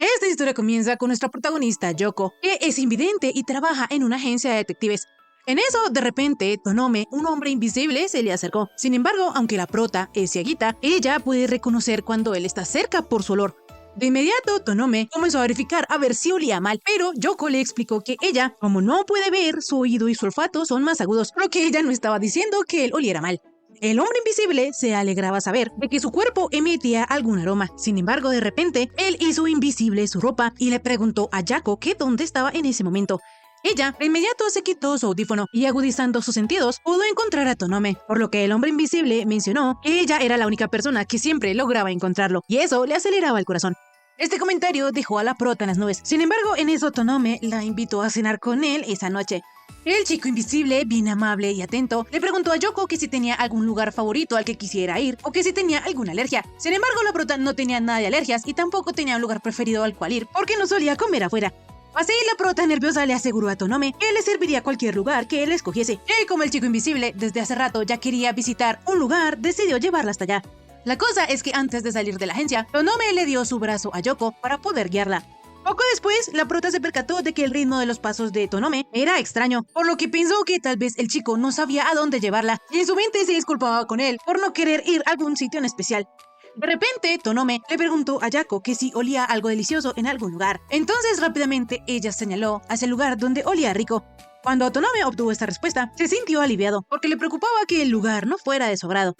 Esta historia comienza con nuestra protagonista Yoko, que es invidente y trabaja en una agencia de detectives. En eso, de repente, Tonome, un hombre invisible, se le acercó. Sin embargo, aunque la prota es cieguita, ella puede reconocer cuando él está cerca por su olor. De inmediato, Tonome comenzó a verificar a ver si olía mal, pero Yoko le explicó que ella, como no puede ver, su oído y su olfato son más agudos, por lo que ella no estaba diciendo que él oliera mal. El hombre invisible se alegraba saber de que su cuerpo emitía algún aroma. Sin embargo, de repente, él hizo invisible su ropa y le preguntó a Yako que dónde estaba en ese momento. Ella de inmediato se quitó su audífono y, agudizando sus sentidos, pudo encontrar a Tonome, por lo que el hombre invisible mencionó que ella era la única persona que siempre lograba encontrarlo, y eso le aceleraba el corazón. Este comentario dejó a la prota en las nubes. Sin embargo, en eso Tonome la invitó a cenar con él esa noche. El chico invisible, bien amable y atento, le preguntó a Yoko que si tenía algún lugar favorito al que quisiera ir o que si tenía alguna alergia. Sin embargo, la prota no tenía nada de alergias y tampoco tenía un lugar preferido al cual ir porque no solía comer afuera. Así, la prota nerviosa le aseguró a Tonome que le serviría cualquier lugar que él escogiese. Y como el chico invisible desde hace rato ya quería visitar un lugar, decidió llevarla hasta allá. La cosa es que antes de salir de la agencia, Tonome le dio su brazo a Yoko para poder guiarla. Poco después, la prota se percató de que el ritmo de los pasos de Tonome era extraño, por lo que pensó que tal vez el chico no sabía a dónde llevarla, y en su mente se disculpaba con él por no querer ir a algún sitio en especial. De repente, Tonome le preguntó a Yako que si olía algo delicioso en algún lugar. Entonces, rápidamente, ella señaló hacia el lugar donde olía rico. Cuando Tonome obtuvo esta respuesta, se sintió aliviado, porque le preocupaba que el lugar no fuera de su agrado.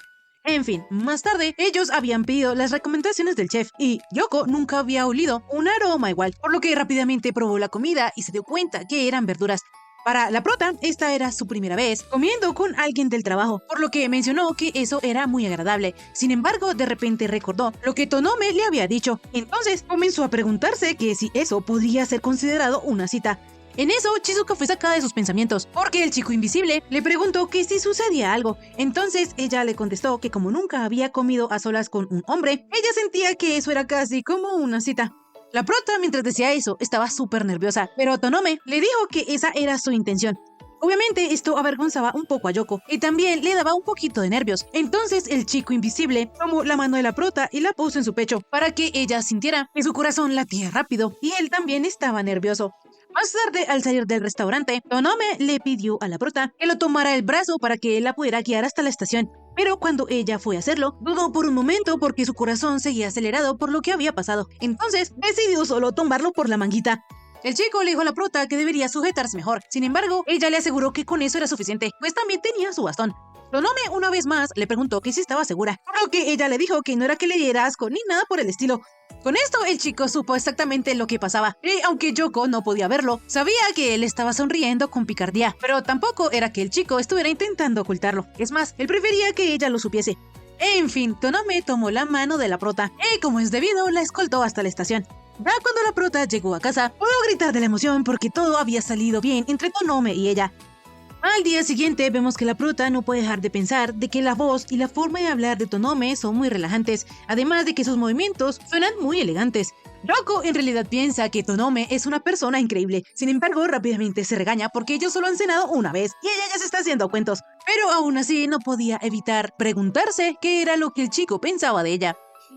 En fin, más tarde, ellos habían pedido las recomendaciones del chef y Yoko nunca había olido un aroma igual, por lo que rápidamente probó la comida y se dio cuenta que eran verduras. Para la prota, esta era su primera vez comiendo con alguien del trabajo, por lo que mencionó que eso era muy agradable. Sin embargo, de repente recordó lo que Tonome le había dicho. Entonces comenzó a preguntarse que si eso podría ser considerado una cita. En eso, Chizuka fue sacada de sus pensamientos, porque el chico invisible le preguntó que si sucedía algo. Entonces ella le contestó que como nunca había comido a solas con un hombre, ella sentía que eso era casi como una cita. La prota, mientras decía eso, estaba súper nerviosa, pero Tonome le dijo que esa era su intención. Obviamente esto avergonzaba un poco a Yoko y también le daba un poquito de nervios. Entonces el chico invisible tomó la mano de la prota y la puso en su pecho para que ella sintiera que su corazón latía rápido y él también estaba nervioso. Más tarde, al salir del restaurante, Tonome le pidió a la prota que lo tomara el brazo para que él la pudiera guiar hasta la estación. Pero cuando ella fue a hacerlo, dudó por un momento porque su corazón seguía acelerado por lo que había pasado. Entonces, decidió solo tomarlo por la manguita. El chico le dijo a la prota que debería sujetarse mejor. Sin embargo, ella le aseguró que con eso era suficiente, pues también tenía su bastón. Tonome una vez más le preguntó que si estaba segura, por lo que ella le dijo que no era que le diera asco ni nada por el estilo. Con esto, el chico supo exactamente lo que pasaba, y aunque Yoko no podía verlo, sabía que él estaba sonriendo con picardía, pero tampoco era que el chico estuviera intentando ocultarlo. Es más, él prefería que ella lo supiese. En fin, Tonome tomó la mano de la prota, y como es debido, la escoltó hasta la estación. Ya cuando la prota llegó a casa, pudo gritar de la emoción porque todo había salido bien entre Tonome y ella. Al día siguiente vemos que la prota no puede dejar de pensar de que la voz y la forma de hablar de Tonome son muy relajantes, además de que sus movimientos suenan muy elegantes. Yoko en realidad piensa que Tonome es una persona increíble, sin embargo rápidamente se regaña porque ellos solo han cenado una vez y ella ya se está haciendo cuentos, pero aún así no podía evitar preguntarse qué era lo que el chico pensaba de ella.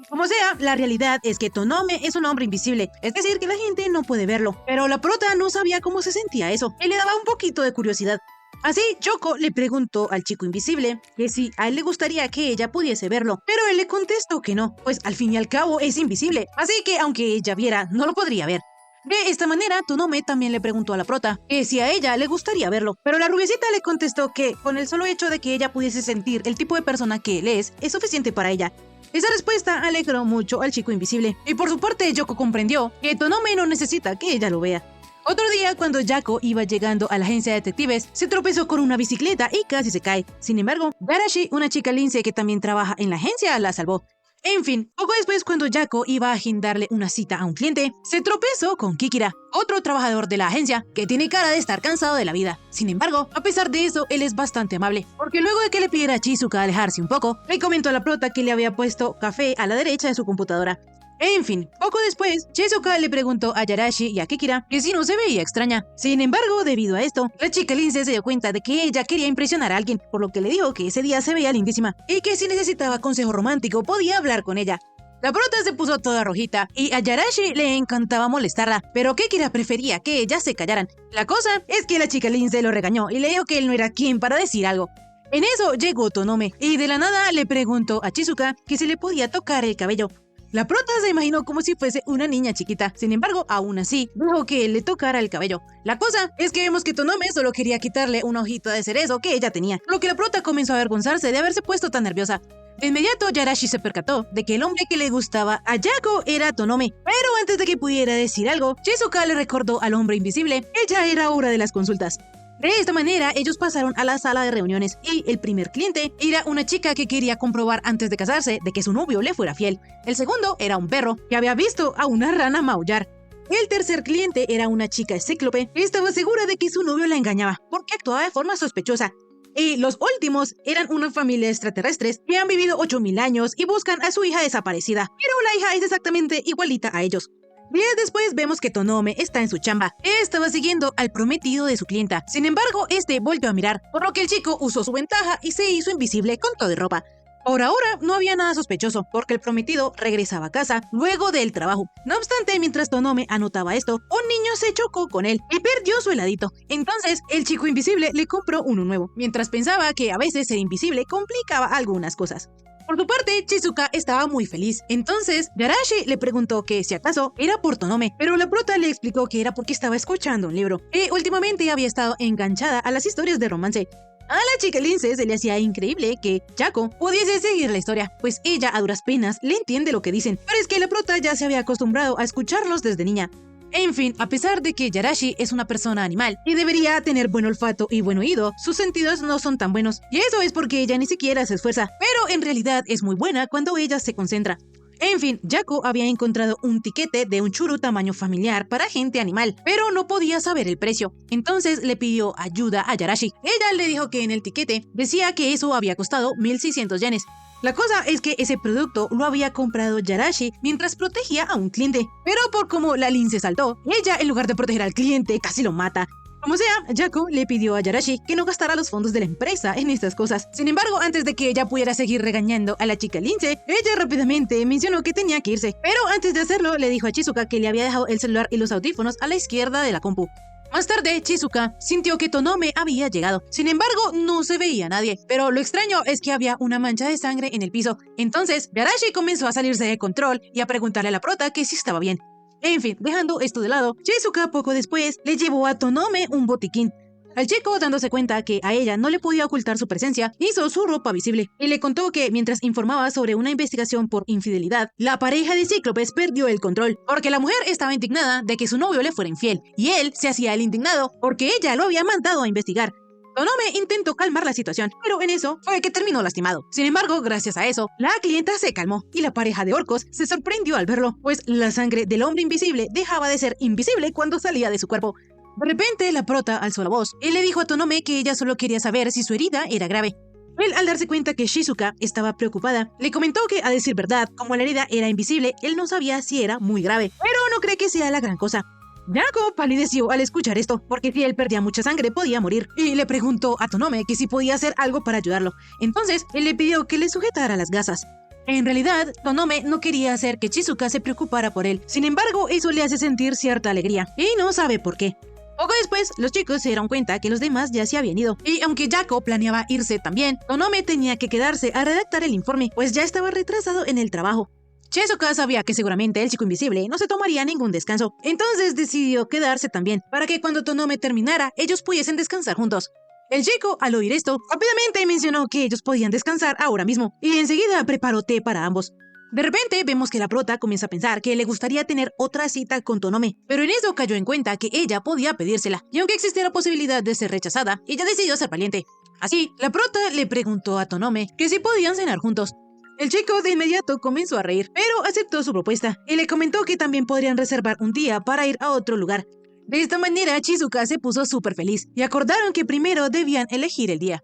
Como sea, la realidad es que Tonome es un hombre invisible, es decir que la gente no puede verlo, pero la prota no sabía cómo se sentía eso y le daba un poquito de curiosidad. Así, Yoko le preguntó al chico invisible que si a él le gustaría que ella pudiese verlo, pero él le contestó que no, pues al fin y al cabo es invisible, así que aunque ella viera, no lo podría ver. De esta manera, Tonome también le preguntó a la prota que si a ella le gustaría verlo, pero la rubiecita le contestó que con el solo hecho de que ella pudiese sentir el tipo de persona que él es suficiente para ella. Esa respuesta alegró mucho al chico invisible, y por su parte Yoko comprendió que Tonome no necesita que ella lo vea. Otro día, cuando Yako iba llegando a la agencia de detectives, se tropezó con una bicicleta y casi se cae. Sin embargo, Garashi, una chica lince que también trabaja en la agencia, la salvó. En fin, poco después, cuando Yako iba a agendarle una cita a un cliente, se tropezó con Kikira, otro trabajador de la agencia, que tiene cara de estar cansado de la vida. Sin embargo, a pesar de eso, él es bastante amable, porque luego de que le pidiera a Chizuka alejarse un poco, le comentó a la prota que le había puesto café a la derecha de su computadora. En fin, poco después, Chizuka le preguntó a Garashi y a Kikira que si no se veía extraña. Sin embargo, debido a esto, la chica lince se dio cuenta de que ella quería impresionar a alguien, por lo que le dijo que ese día se veía lindísima y que si necesitaba consejo romántico podía hablar con ella. La prota se puso toda rojita y a Yarashi le encantaba molestarla, pero Kekira prefería que ellas se callaran. La cosa es que la chica Lince lo regañó y le dijo que él no era quien para decir algo. En eso llegó Tonome y de la nada le preguntó a Chizuka que si le podía tocar el cabello. La prota se imaginó como si fuese una niña chiquita, sin embargo, aún así, dijo que él le tocara el cabello. La cosa es que vemos que Tonome solo quería quitarle una hojita de cerezo que ella tenía, lo que la prota comenzó a avergonzarse de haberse puesto tan nerviosa. De inmediato, Yarashi se percató de que el hombre que le gustaba a Yako era Tonome, pero antes de que pudiera decir algo, Chizuka le recordó al hombre invisible que ya era hora de las consultas. De esta manera, ellos pasaron a la sala de reuniones y el primer cliente era una chica que quería comprobar antes de casarse de que su novio le fuera fiel. El segundo era un perro que había visto a una rana maullar. El tercer cliente era una chica cíclope que estaba segura de que su novio la engañaba porque actuaba de forma sospechosa. Y los últimos eran una familia de extraterrestres que han vivido 8000 años y buscan a su hija desaparecida, pero la hija es exactamente igualita a ellos. Días después vemos que Tonome está en su chamba. Estaba siguiendo al prometido de su clienta. Sin embargo, este volvió a mirar, por lo que el chico usó su ventaja y se hizo invisible con todo de ropa. Por ahora no había nada sospechoso, porque el prometido regresaba a casa luego del trabajo. No obstante, mientras Tonome anotaba esto, un niño se chocó con él y perdió su heladito. Entonces, el chico invisible le compró uno nuevo, mientras pensaba que a veces ser invisible complicaba algunas cosas. Por su parte, Chizuka estaba muy feliz. Entonces, Yarashi le preguntó que si acaso era por Tonome, pero la prota le explicó que era porque estaba escuchando un libro y últimamente había estado enganchada a las historias de romance. A la chica Lince se le hacía increíble que Yako pudiese seguir la historia, pues ella a duras penas le entiende lo que dicen, pero es que la prota ya se había acostumbrado a escucharlos desde niña. En fin, a pesar de que Yarashi es una persona animal y debería tener buen olfato y buen oído, sus sentidos no son tan buenos, y eso es porque ella ni siquiera se esfuerza, pero en realidad es muy buena cuando ella se concentra. En fin, Yako había encontrado un tiquete de un churu tamaño familiar para gente animal, pero no podía saber el precio. Entonces le pidió ayuda a Yarashi. Ella le dijo que en el tiquete decía que eso había costado 1600 yenes. La cosa es que ese producto lo había comprado Yarashi mientras protegía a un cliente, pero por como la Lince saltó, ella en lugar de proteger al cliente casi lo mata. Como sea, Yako le pidió a Yarashi que no gastara los fondos de la empresa en estas cosas. Sin embargo, antes de que ella pudiera seguir regañando a la chica Lince, ella rápidamente mencionó que tenía que irse. Pero antes de hacerlo, le dijo a Chizuka que le había dejado el celular y los audífonos a la izquierda de la compu. Más tarde, Chizuka sintió que Tonome había llegado. Sin embargo, no se veía nadie. Pero lo extraño es que había una mancha de sangre en el piso. Entonces, Yarashi comenzó a salirse de control y a preguntarle a la prota que si estaba bien. En fin, dejando esto de lado, Chizuka poco después le llevó a Tonome un botiquín. Al chico, dándose cuenta que a ella no le podía ocultar su presencia, hizo su ropa visible y le contó que mientras informaba sobre una investigación por infidelidad, la pareja de cíclopes perdió el control, porque la mujer estaba indignada de que su novio le fuera infiel, y él se hacía el indignado porque ella lo había mandado a investigar. Tonome intentó calmar la situación, pero en eso fue que terminó lastimado. Sin embargo, gracias a eso, la clienta se calmó y la pareja de orcos se sorprendió al verlo, pues la sangre del hombre invisible dejaba de ser invisible cuando salía de su cuerpo. De repente, la prota alzó la voz y le dijo a Tonome que ella solo quería saber si su herida era grave. Él, al darse cuenta que Chizuka estaba preocupada, le comentó que, a decir verdad, como la herida era invisible, él no sabía si era muy grave, pero no cree que sea la gran cosa. Yako palideció al escuchar esto, porque si él perdía mucha sangre podía morir, y le preguntó a Tonome que si podía hacer algo para ayudarlo. Entonces, él le pidió que le sujetara las gasas. En realidad, Tonome no quería hacer que Chizuka se preocupara por él. Sin embargo, eso le hace sentir cierta alegría, y no sabe por qué. Poco después, los chicos se dieron cuenta que los demás ya se habían ido, y aunque Yako planeaba irse también, Tonome tenía que quedarse a redactar el informe, pues ya estaba retrasado en el trabajo. Chizuka sabía que seguramente el chico invisible no se tomaría ningún descanso, entonces decidió quedarse también, para que cuando Tonome terminara, ellos pudiesen descansar juntos. El chico, al oír esto, rápidamente mencionó que ellos podían descansar ahora mismo, y enseguida preparó té para ambos. De repente, vemos que la prota comienza a pensar que le gustaría tener otra cita con Tonome, pero en eso cayó en cuenta que ella podía pedírsela, y aunque existía la posibilidad de ser rechazada, ella decidió ser valiente. Así, la prota le preguntó a Tonome que si podían cenar juntos. El chico de inmediato comenzó a reír, pero aceptó su propuesta, y le comentó que también podrían reservar un día para ir a otro lugar. De esta manera, Chizuka se puso súper feliz, y acordaron que primero debían elegir el día.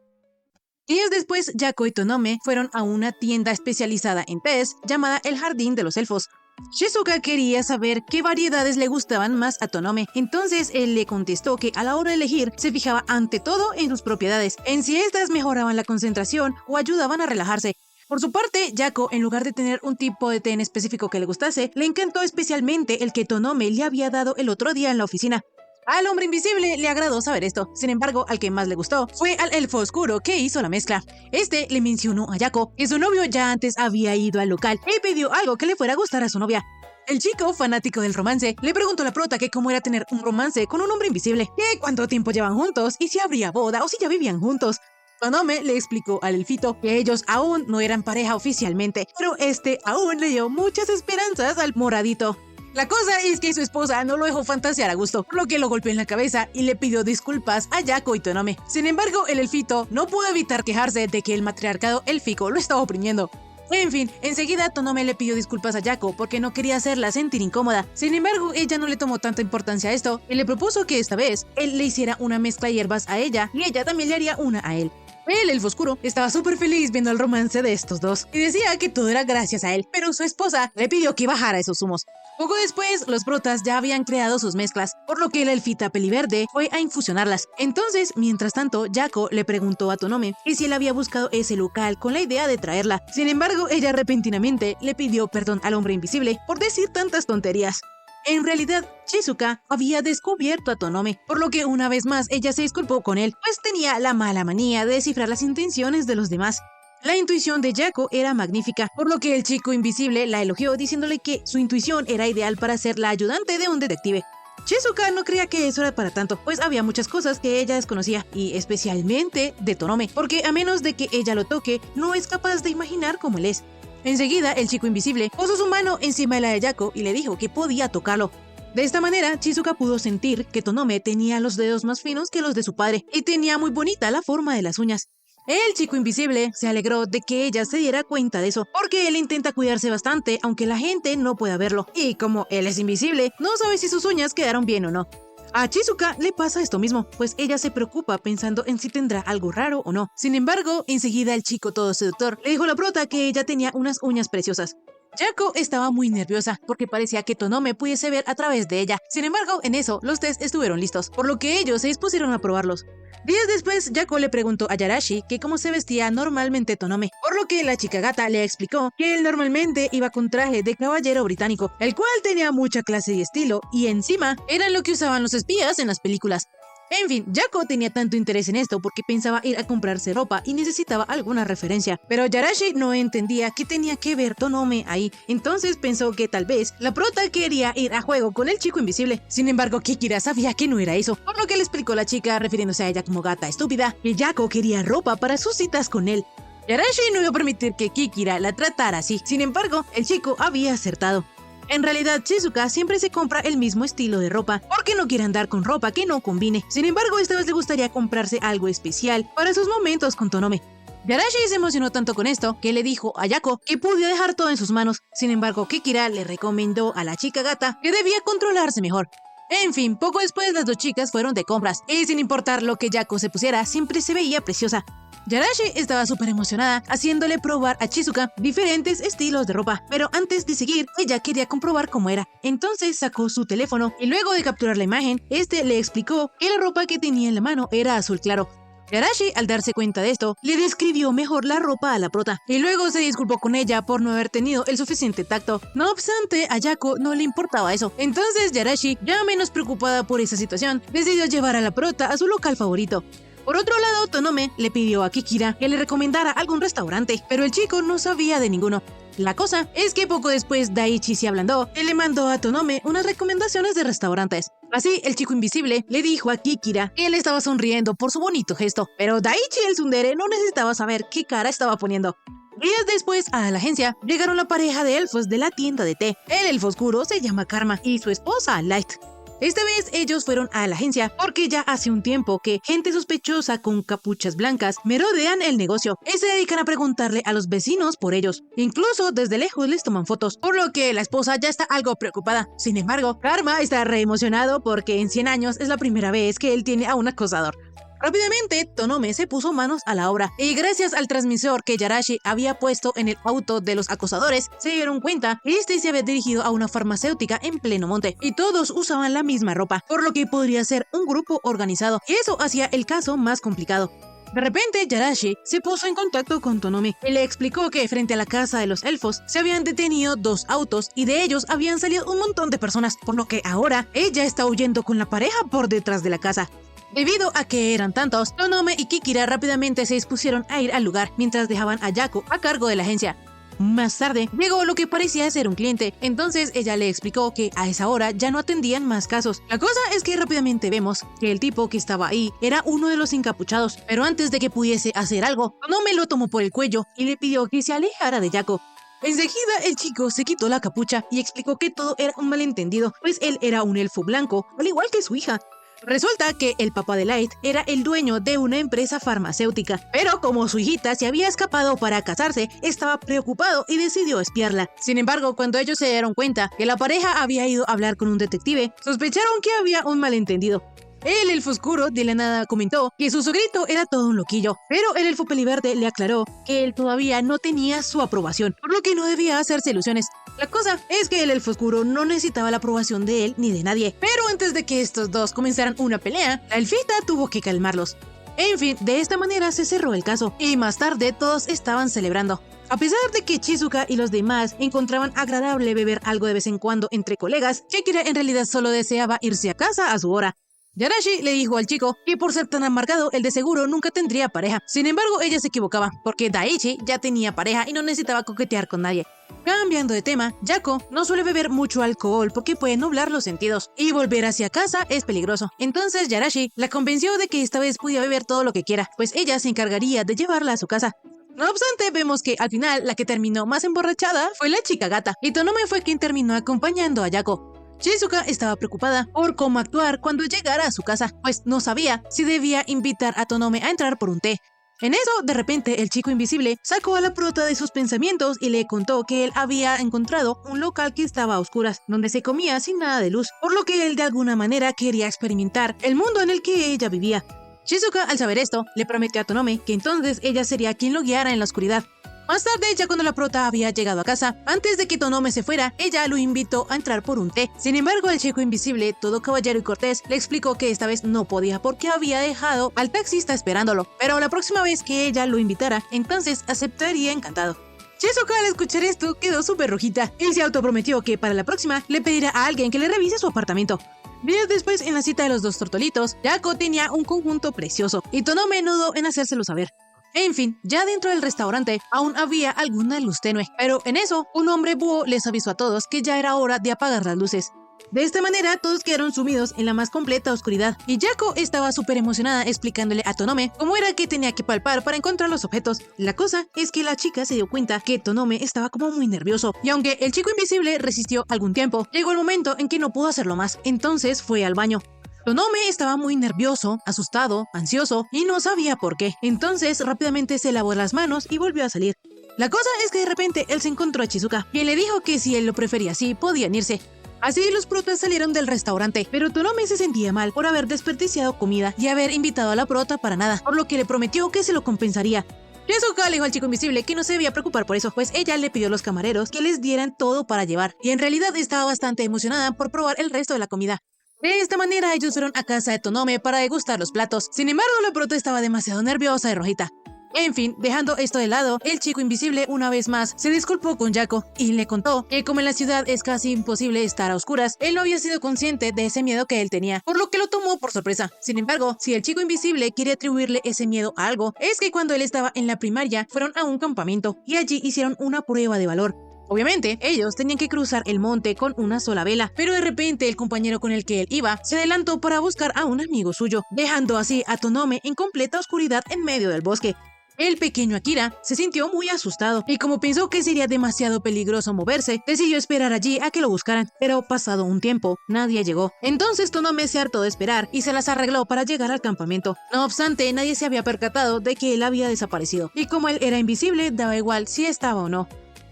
Días después, Yako y Tonome fueron a una tienda especializada en tés llamada El Jardín de los Elfos. Chizuka quería saber qué variedades le gustaban más a Tonome, entonces él le contestó que a la hora de elegir se fijaba ante todo en sus propiedades, en si estas mejoraban la concentración o ayudaban a relajarse. Por su parte, Yako, en lugar de tener un tipo de té en específico que le gustase, le encantó especialmente el que Tonome le había dado el otro día en la oficina. Al hombre invisible le agradó saber esto. Sin embargo, al que más le gustó fue al elfo oscuro que hizo la mezcla. Este le mencionó a Yako que su novio ya antes había ido al local y pidió algo que le fuera a gustar a su novia. El chico, fanático del romance, le preguntó a la prota que cómo era tener un romance con un hombre invisible, que cuánto tiempo llevan juntos y si habría boda o si ya vivían juntos. Tonome le explicó al elfito que ellos aún no eran pareja oficialmente, pero este aún le dio muchas esperanzas al moradito. La cosa es que su esposa no lo dejó fantasear a gusto, por lo que lo golpeó en la cabeza y le pidió disculpas a Yako y Tonome. Sin embargo, el elfito no pudo evitar quejarse de que el matriarcado élfico lo estaba oprimiendo. En fin, enseguida Tonome le pidió disculpas a Yako porque no quería hacerla sentir incómoda. Sin embargo, ella no le tomó tanta importancia a esto y le propuso que esta vez él le hiciera una mezcla de hierbas a ella y ella también le haría una a él. El elfo oscuro estaba súper feliz viendo el romance de estos dos y decía que todo era gracias a él, pero su esposa le pidió que bajara esos humos. Poco después, los protas ya habían creado sus mezclas, por lo que la elfita peliverde fue a infusionarlas. Entonces, mientras tanto, Yako le preguntó a Tonome que si él había buscado ese local con la idea de traerla. Sin embargo, ella repentinamente le pidió perdón al hombre invisible por decir tantas tonterías. En realidad, Shizuka había descubierto a Tonome, por lo que una vez más ella se disculpó con él, pues tenía la mala manía de descifrar las intenciones de los demás. La intuición de Yako era magnífica, por lo que el chico invisible la elogió diciéndole que su intuición era ideal para ser la ayudante de un detective. Shizuka no creía que eso era para tanto, pues había muchas cosas que ella desconocía, y especialmente de Tonome, porque a menos de que ella lo toque, no es capaz de imaginar cómo él es. Enseguida, el chico invisible posó su mano encima de la de Yako y le dijo que podía tocarlo. De esta manera, Shizuka pudo sentir que Tonome tenía los dedos más finos que los de su padre y tenía muy bonita la forma de las uñas. El chico invisible se alegró de que ella se diera cuenta de eso, porque él intenta cuidarse bastante aunque la gente no pueda verlo, y como él es invisible, no sabe si sus uñas quedaron bien o no. A Shizuka le pasa esto mismo, pues ella se preocupa pensando en si tendrá algo raro o no. Sin embargo, enseguida el chico todo seductor le dijo a la prota que ella tenía unas uñas preciosas. Yako estaba muy nerviosa porque parecía que Tonome pudiese ver a través de ella. Sin embargo, en eso, los test estuvieron listos, por lo que ellos se dispusieron a probarlos. Días después, Yako le preguntó a Yarashi que cómo se vestía normalmente Tonome, por lo que la chica gata le explicó que él normalmente iba con traje de caballero británico, el cual tenía mucha clase y estilo, y encima era lo que usaban los espías en las películas. En fin, Yako tenía tanto interés en esto porque pensaba ir a comprarse ropa y necesitaba alguna referencia, pero Yarashi no entendía qué tenía que ver Tonome ahí, entonces pensó que tal vez la prota quería ir a juego con el chico invisible. Sin embargo, Kikira sabía que no era eso, por lo que le explicó la chica, refiriéndose a ella como gata estúpida, que Yako quería ropa para sus citas con él. Yarashi no iba a permitir que Kikira la tratara así, sin embargo, el chico había acertado. En realidad, Shizuka siempre se compra el mismo estilo de ropa, porque no quiere andar con ropa que no combine. Sin embargo, esta vez le gustaría comprarse algo especial para sus momentos con Tonome. Yarashi se emocionó tanto con esto que le dijo a Yako que podía dejar todo en sus manos. Sin embargo, Kikira le recomendó a la chica gata que debía controlarse mejor. En fin, poco después las dos chicas fueron de compras, y sin importar lo que Yako se pusiera, siempre se veía preciosa. Yarashi estaba súper emocionada, haciéndole probar a Shizuka diferentes estilos de ropa, pero antes de seguir, ella quería comprobar cómo era. Entonces sacó su teléfono y luego de capturar la imagen, este le explicó que la ropa que tenía en la mano era azul claro. Yarashi, al darse cuenta de esto, le describió mejor la ropa a la prota, y luego se disculpó con ella por no haber tenido el suficiente tacto. No obstante, a Yako no le importaba eso. Entonces Yarashi, ya menos preocupada por esa situación, decidió llevar a la prota a su local favorito. Por otro lado, Tonome le pidió a Kikira que le recomendara algún restaurante, pero el chico no sabía de ninguno. La cosa es que poco después Daichi se ablandó y le mandó a Tonome unas recomendaciones de restaurantes. Así, el chico invisible le dijo a Kikira que él estaba sonriendo por su bonito gesto, pero Daichi el tsundere no necesitaba saber qué cara estaba poniendo. Días después, a la agencia, llegaron la pareja de elfos de la tienda de té. El elfo oscuro se llama Karma y su esposa Light. Esta vez ellos fueron a la agencia porque ya hace un tiempo que gente sospechosa con capuchas blancas merodean el negocio y se dedican a preguntarle a los vecinos por ellos. Incluso desde lejos les toman fotos, por lo que la esposa ya está algo preocupada. Sin embargo, Karma está re emocionado porque en 100 años es la primera vez que él tiene a un acosador. Rápidamente, Tonome se puso manos a la obra, y gracias al transmisor que Yarashi había puesto en el auto de los acosadores, se dieron cuenta que este se había dirigido a una farmacéutica en pleno monte, y todos usaban la misma ropa, por lo que podría ser un grupo organizado, y eso hacía el caso más complicado. De repente, Yarashi se puso en contacto con Tonome y le explicó que frente a la casa de los elfos se habían detenido 2 autos y de ellos habían salido un montón de personas, por lo que ahora ella está huyendo con la pareja por detrás de la casa. Debido a que eran tantos, Tonome y Kikira rápidamente se dispusieron a ir al lugar mientras dejaban a Yako a cargo de la agencia. Más tarde, llegó lo que parecía ser un cliente, entonces ella le explicó que a esa hora ya no atendían más casos. La cosa es que rápidamente vemos que el tipo que estaba ahí era uno de los encapuchados, pero antes de que pudiese hacer algo, Tonome lo tomó por el cuello y le pidió que se alejara de Yako. Enseguida el chico se quitó la capucha y explicó que todo era un malentendido, pues él era un elfo blanco, al igual que su hija. Resulta que el papá de Light era el dueño de una empresa farmacéutica, pero como su hijita se había escapado para casarse, estaba preocupado y decidió espiarla. Sin embargo, cuando ellos se dieron cuenta que la pareja había ido a hablar con un detective, sospecharon que había un malentendido. El elfo oscuro de la nada comentó que su sogrito era todo un loquillo, pero el elfo peliverde le aclaró que él todavía no tenía su aprobación, por lo que no debía hacerse ilusiones. La cosa es que el elfo oscuro no necesitaba la aprobación de él ni de nadie, pero antes de que estos dos comenzaran una pelea, la elfita tuvo que calmarlos. En fin, de esta manera se cerró el caso, y más tarde todos estaban celebrando. A pesar de que Shizuka y los demás encontraban agradable beber algo de vez en cuando entre colegas, Kikira en realidad solo deseaba irse a casa a su hora. Yarashi le dijo al chico que por ser tan amargado, él de seguro nunca tendría pareja. Sin embargo, ella se equivocaba, porque Daichi ya tenía pareja y no necesitaba coquetear con nadie. Cambiando de tema, Yako no suele beber mucho alcohol porque puede nublar los sentidos, y volver hacia casa es peligroso. Entonces Yarashi la convenció de que esta vez podía beber todo lo que quiera, pues ella se encargaría de llevarla a su casa. No obstante, vemos que al final la que terminó más emborrachada fue la chica gata, y Tonome fue quien terminó acompañando a Yako. Shizuka estaba preocupada por cómo actuar cuando llegara a su casa, pues no sabía si debía invitar a Tonome a entrar por un té. En eso, de repente, el chico invisible sacó a la prota de sus pensamientos y le contó que él había encontrado un local que estaba a oscuras, donde se comía sin nada de luz, por lo que él de alguna manera quería experimentar el mundo en el que ella vivía. Shizuka, al saber esto, le prometió a Tonome que entonces ella sería quien lo guiara en la oscuridad. Más tarde, ya cuando la prota había llegado a casa, antes de que Tonome se fuera, ella lo invitó a entrar por un té. Sin embargo, el chico invisible, todo caballero y cortés, le explicó que esta vez no podía porque había dejado al taxista esperándolo, pero la próxima vez que ella lo invitara, entonces aceptaría encantado. Shizuka, al escuchar esto, quedó súper rojita y se autoprometió que para la próxima le pedirá a alguien que le revise su apartamento. Días después, en la cita de los dos tortolitos, Yako tenía un conjunto precioso y Tonome no dudó en hacérselo saber. En fin, ya dentro del restaurante aún había alguna luz tenue, pero en eso un hombre búho les avisó a todos que ya era hora de apagar las luces. De esta manera todos quedaron sumidos en la más completa oscuridad y Yako estaba súper emocionada explicándole a Tonome cómo era que tenía que palpar para encontrar los objetos. La cosa es que la chica se dio cuenta que Tonome estaba como muy nervioso y aunque el chico invisible resistió algún tiempo, llegó el momento en que no pudo hacerlo más, entonces fue al baño. Tonome estaba muy nervioso, asustado, ansioso y no sabía por qué. Entonces rápidamente se lavó las manos y volvió a salir. La cosa es que de repente él se encontró a Shizuka, quien le dijo que si él lo prefería así, podían irse. Así los protas salieron del restaurante, pero Tonome se sentía mal por haber desperdiciado comida y haber invitado a la prota para nada, por lo que le prometió que se lo compensaría. Shizuka le dijo al chico invisible que no se debía preocupar por eso, pues ella le pidió a los camareros que les dieran todo para llevar, y en realidad estaba bastante emocionada por probar el resto de la comida. De esta manera ellos fueron a casa de Tonome para degustar los platos. Sin embargo, la prota estaba demasiado nerviosa y rojita. En fin, dejando esto de lado, el chico invisible una vez más se disculpó con Yako y le contó que como en la ciudad es casi imposible estar a oscuras, él no había sido consciente de ese miedo que él tenía, por lo que lo tomó por sorpresa. Sin embargo, si el chico invisible quiere atribuirle ese miedo a algo, es que cuando él estaba en la primaria fueron a un campamento y allí hicieron una prueba de valor. Obviamente, ellos tenían que cruzar el monte con una sola vela, pero de repente el compañero con el que él iba se adelantó para buscar a un amigo suyo, dejando así a Tonome en completa oscuridad en medio del bosque. El pequeño Akira se sintió muy asustado y como pensó que sería demasiado peligroso moverse, decidió esperar allí a que lo buscaran, pero pasado un tiempo, nadie llegó. Entonces Tonome se hartó de esperar y se las arregló para llegar al campamento. No obstante, nadie se había percatado de que él había desaparecido, y como él era invisible, daba igual si estaba o no.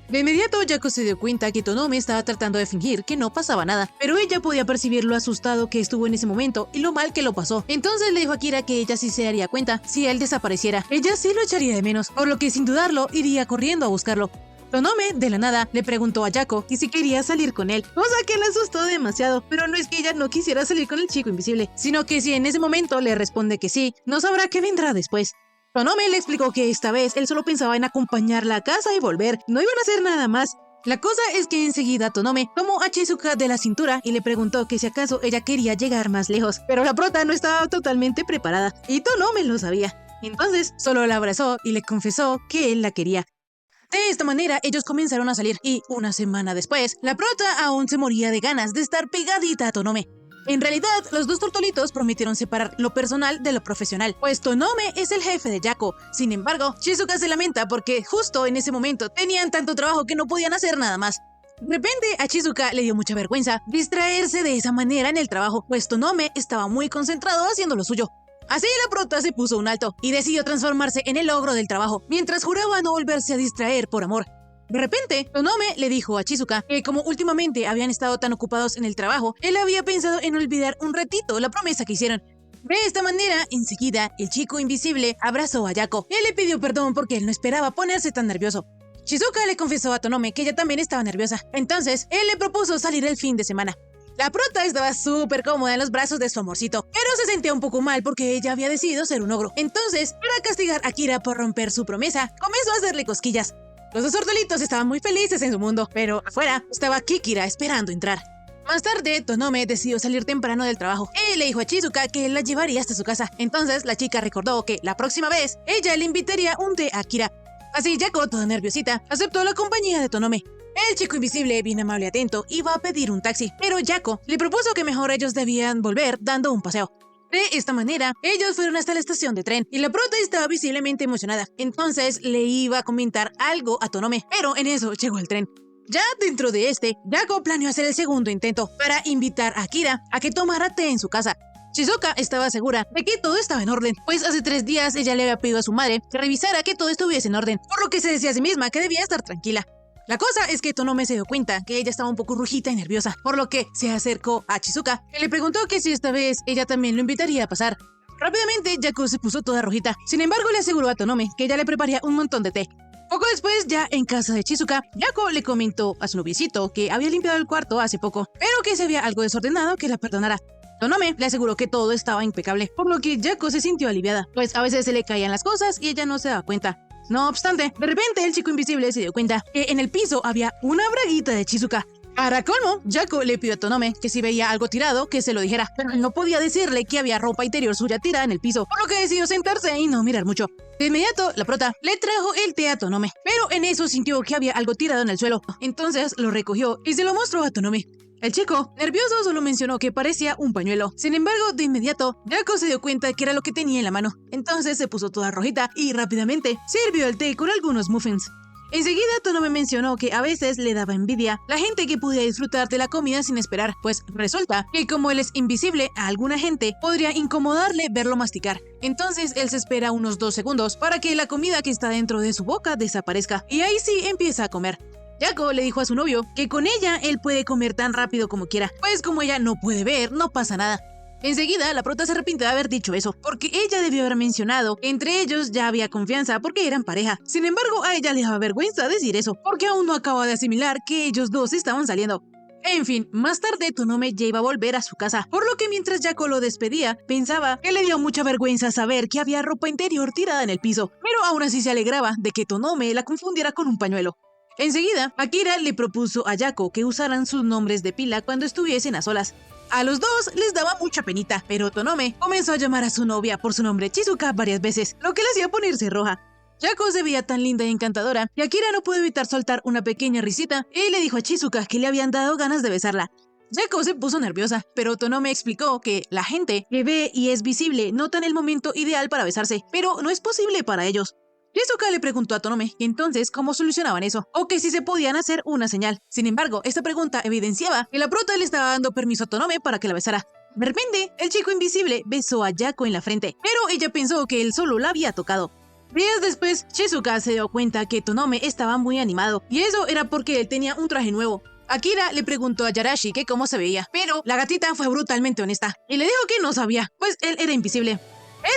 De inmediato, Yako se dio cuenta que Tonome estaba tratando de fingir que no pasaba nada, pero ella podía percibir lo asustado que estuvo en ese momento y lo mal que lo pasó. Entonces le dijo a Kira que ella sí se daría cuenta si él desapareciera. Ella sí lo echaría de menos, por lo que sin dudarlo iría corriendo a buscarlo. Tonome, de la nada, le preguntó a Yako que si quería salir con él, cosa que le asustó demasiado, pero no es que ella no quisiera salir con el chico invisible, sino que si en ese momento le responde que sí, no sabrá qué vendrá después. Tonome le explicó que esta vez él solo pensaba en acompañarla a casa y volver, no iban a hacer nada más. La cosa es que enseguida Tonome tomó a Chizuka de la cintura y le preguntó que si acaso ella quería llegar más lejos, pero la prota no estaba totalmente preparada y Tonome lo sabía. Entonces solo la abrazó y le confesó que él la quería. De esta manera ellos comenzaron a salir y una semana después, la prota aún se moría de ganas de estar pegadita a Tonome. En realidad, los dos tortolitos prometieron separar lo personal de lo profesional, pues Tonome es el jefe de Yako. Sin embargo, Chizuka se lamenta porque justo en ese momento tenían tanto trabajo que no podían hacer nada más. De repente, a Chizuka le dio mucha vergüenza distraerse de esa manera en el trabajo, pues Tonome estaba muy concentrado haciendo lo suyo. Así la prota se puso un alto y decidió transformarse en el ogro del trabajo, mientras juraba no volverse a distraer por amor. De repente, Tonome le dijo a Chizuka que como últimamente habían estado tan ocupados en el trabajo, él había pensado en olvidar un ratito la promesa que hicieron. De esta manera, enseguida, el chico invisible abrazó a Yako. Él le pidió perdón porque él no esperaba ponerse tan nervioso. Chizuka le confesó a Tonome que ella también estaba nerviosa. Entonces, él le propuso salir el fin de semana. La prota estaba súper cómoda en los brazos de su amorcito, pero se sentía un poco mal porque ella había decidido ser un ogro. Entonces, para castigar a Kira por romper su promesa, comenzó a hacerle cosquillas. Los dos tortolitos estaban muy felices en su mundo, pero afuera estaba Kikira esperando entrar. Más tarde, Tonome decidió salir temprano del trabajo y le dijo a Chizuka que él la llevaría hasta su casa. Entonces, la chica recordó que la próxima vez, ella le invitaría un té a Kira. Así, Yako, toda nerviosita, aceptó la compañía de Tonome. El chico invisible, bien amable y atento, iba a pedir un taxi, pero Yako le propuso que mejor ellos debían volver dando un paseo. De esta manera, ellos fueron hasta la estación de tren y la prota estaba visiblemente emocionada. Entonces le iba a comentar algo a Tonome, pero en eso llegó el tren. Ya dentro de este, Yako planeó hacer el segundo intento para invitar a Kira a que tomara té en su casa. Chizuka estaba segura de que todo estaba en orden, pues hace 3 días ella le había pedido a su madre que revisara que todo estuviese en orden, por lo que se decía a sí misma que debía estar tranquila. La cosa es que Tonome se dio cuenta que ella estaba un poco rojita y nerviosa, por lo que se acercó a Chizuka y le preguntó que si esta vez ella también lo invitaría a pasar. Rápidamente, Yako se puso toda rojita. Sin embargo, le aseguró a Tonome que ella le prepararía un montón de té. Poco después, ya en casa de Chizuka, Yako le comentó a su noviecito que había limpiado el cuarto hace poco, pero que si había algo desordenado que la perdonara. Tonome le aseguró que todo estaba impecable, por lo que Yako se sintió aliviada, pues a veces se le caían las cosas y ella no se daba cuenta. No obstante, de repente el chico invisible se dio cuenta que en el piso había una braguita de Chizuka. Para colmo, Yako le pidió a Tonome que si veía algo tirado, que se lo dijera, pero él no podía decirle que había ropa interior suya tirada en el piso, por lo que decidió sentarse y no mirar mucho. De inmediato, la prota le trajo el té a Tonome, pero en eso sintió que había algo tirado en el suelo. Entonces lo recogió y se lo mostró a Tonome. El chico, nervioso, solo mencionó que parecía un pañuelo. Sin embargo, de inmediato, Yako se dio cuenta que era lo que tenía en la mano. Entonces se puso toda rojita y rápidamente sirvió el té con algunos muffins. Enseguida, Tonome mencionó que a veces le daba envidia la gente que podía disfrutar de la comida sin esperar, pues resulta que como él es invisible, a alguna gente podría incomodarle verlo masticar. Entonces él se espera unos 2 segundos para que la comida que está dentro de su boca desaparezca y ahí sí empieza a comer. Yako le dijo a su novio que con ella él puede comer tan rápido como quiera, pues como ella no puede ver, no pasa nada. Enseguida, la prota se arrepintió de haber dicho eso, porque ella debió haber mencionado que entre ellos ya había confianza porque eran pareja. Sin embargo, a ella le daba vergüenza decir eso, porque aún no acababa de asimilar que ellos dos estaban saliendo. En fin, más tarde Tonome ya iba a volver a su casa, por lo que mientras Yako lo despedía, pensaba que le dio mucha vergüenza saber que había ropa interior tirada en el piso, pero aún así se alegraba de que Tonome la confundiera con un pañuelo. Enseguida, Akira le propuso a Yako que usaran sus nombres de pila cuando estuviesen a solas. A los dos les daba mucha penita, pero Tonome comenzó a llamar a su novia por su nombre Chizuka varias veces, lo que le hacía ponerse roja. Yako se veía tan linda y encantadora, y Akira no pudo evitar soltar una pequeña risita y le dijo a Chizuka que le habían dado ganas de besarla. Yako se puso nerviosa, pero Tonome explicó que la gente que ve y es visible notan el momento ideal para besarse, pero no es posible para ellos. Chizuka le preguntó a Tonome que entonces cómo solucionaban eso, o que si se podían hacer una señal. Sin embargo, esta pregunta evidenciaba que la prota le estaba dando permiso a Tonome para que la besara. De repente, el chico invisible besó a Yako en la frente, pero ella pensó que él solo la había tocado. Días después, Chizuka se dio cuenta que Tonome estaba muy animado, y eso era porque él tenía un traje nuevo. Akira le preguntó a Yarashi que cómo se veía, pero la gatita fue brutalmente honesta, y le dijo que no sabía, pues él era invisible.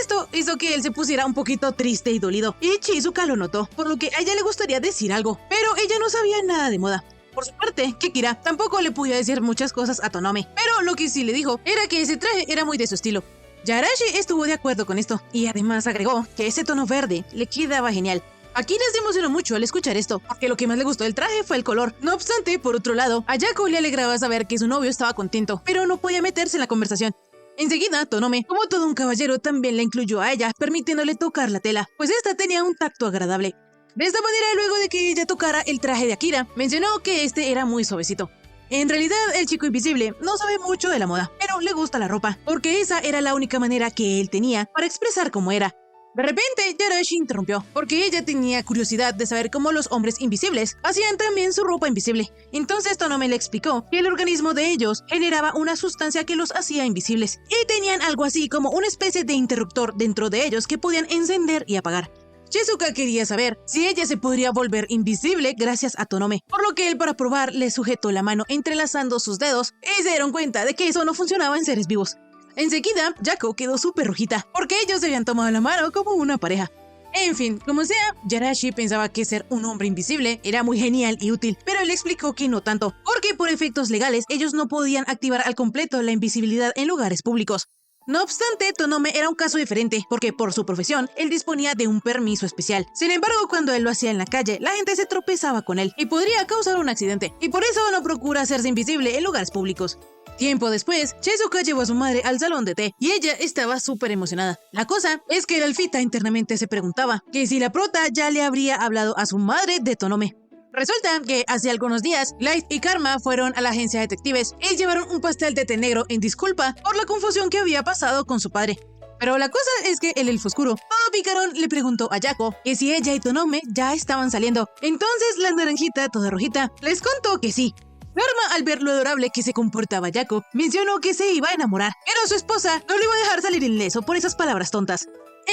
Esto hizo que él se pusiera un poquito triste y dolido, y Chizuka lo notó, por lo que a ella le gustaría decir algo, pero ella no sabía nada de moda. Por su parte, Kikira tampoco le podía decir muchas cosas a Tonome, pero lo que sí le dijo era que ese traje era muy de su estilo. Yarashi estuvo de acuerdo con esto y además agregó que ese tono verde le quedaba genial. Akira se emocionó mucho al escuchar esto, porque lo que más le gustó del traje fue el color. No obstante, por otro lado, a Yako le alegraba saber que su novio estaba contento, pero no podía meterse en la conversación. Enseguida, Tonome, como todo un caballero, también la incluyó a ella, permitiéndole tocar la tela, pues esta tenía un tacto agradable. De esta manera, luego de que ella tocara el traje de Akira, mencionó que este era muy suavecito. En realidad, el chico invisible no sabe mucho de la moda, pero le gusta la ropa, porque esa era la única manera que él tenía para expresar cómo era. De repente, Yarashi interrumpió, porque ella tenía curiosidad de saber cómo los hombres invisibles hacían también su ropa invisible. Entonces Tonome le explicó que el organismo de ellos generaba una sustancia que los hacía invisibles, y tenían algo así como una especie de interruptor dentro de ellos que podían encender y apagar. Shizuka quería saber si ella se podría volver invisible gracias a Tonome, por lo que él, para probar, le sujetó la mano entrelazando sus dedos y se dieron cuenta de que eso no funcionaba en seres vivos. Enseguida, Yako quedó súper rojita, porque ellos se habían tomado la mano como una pareja. En fin, como sea, Yarashi pensaba que ser un hombre invisible era muy genial y útil, pero él explicó que no tanto, porque por efectos legales ellos no podían activar al completo la invisibilidad en lugares públicos. No obstante, Tonome era un caso diferente, porque por su profesión, él disponía de un permiso especial. Sin embargo, cuando él lo hacía en la calle, la gente se tropezaba con él y podría causar un accidente, y por eso no procura hacerse invisible en lugares públicos. Tiempo después, Shizuka llevó a su madre al salón de té y ella estaba súper emocionada. La cosa es que el alfita internamente se preguntaba que si la prota ya le habría hablado a su madre de Tonome. Resulta que hace algunos días, Light y Karma fueron a la agencia de detectives y llevaron un pastel de té negro en disculpa por la confusión que había pasado con su padre. Pero la cosa es que el elfo oscuro, todo picarón, le preguntó a Yako que si ella y Tonome ya estaban saliendo. Entonces la naranjita, toda rojita, les contó que sí. Karma, al ver lo adorable que se comportaba Yako, mencionó que se iba a enamorar, pero su esposa no le iba a dejar salir ileso por esas palabras tontas.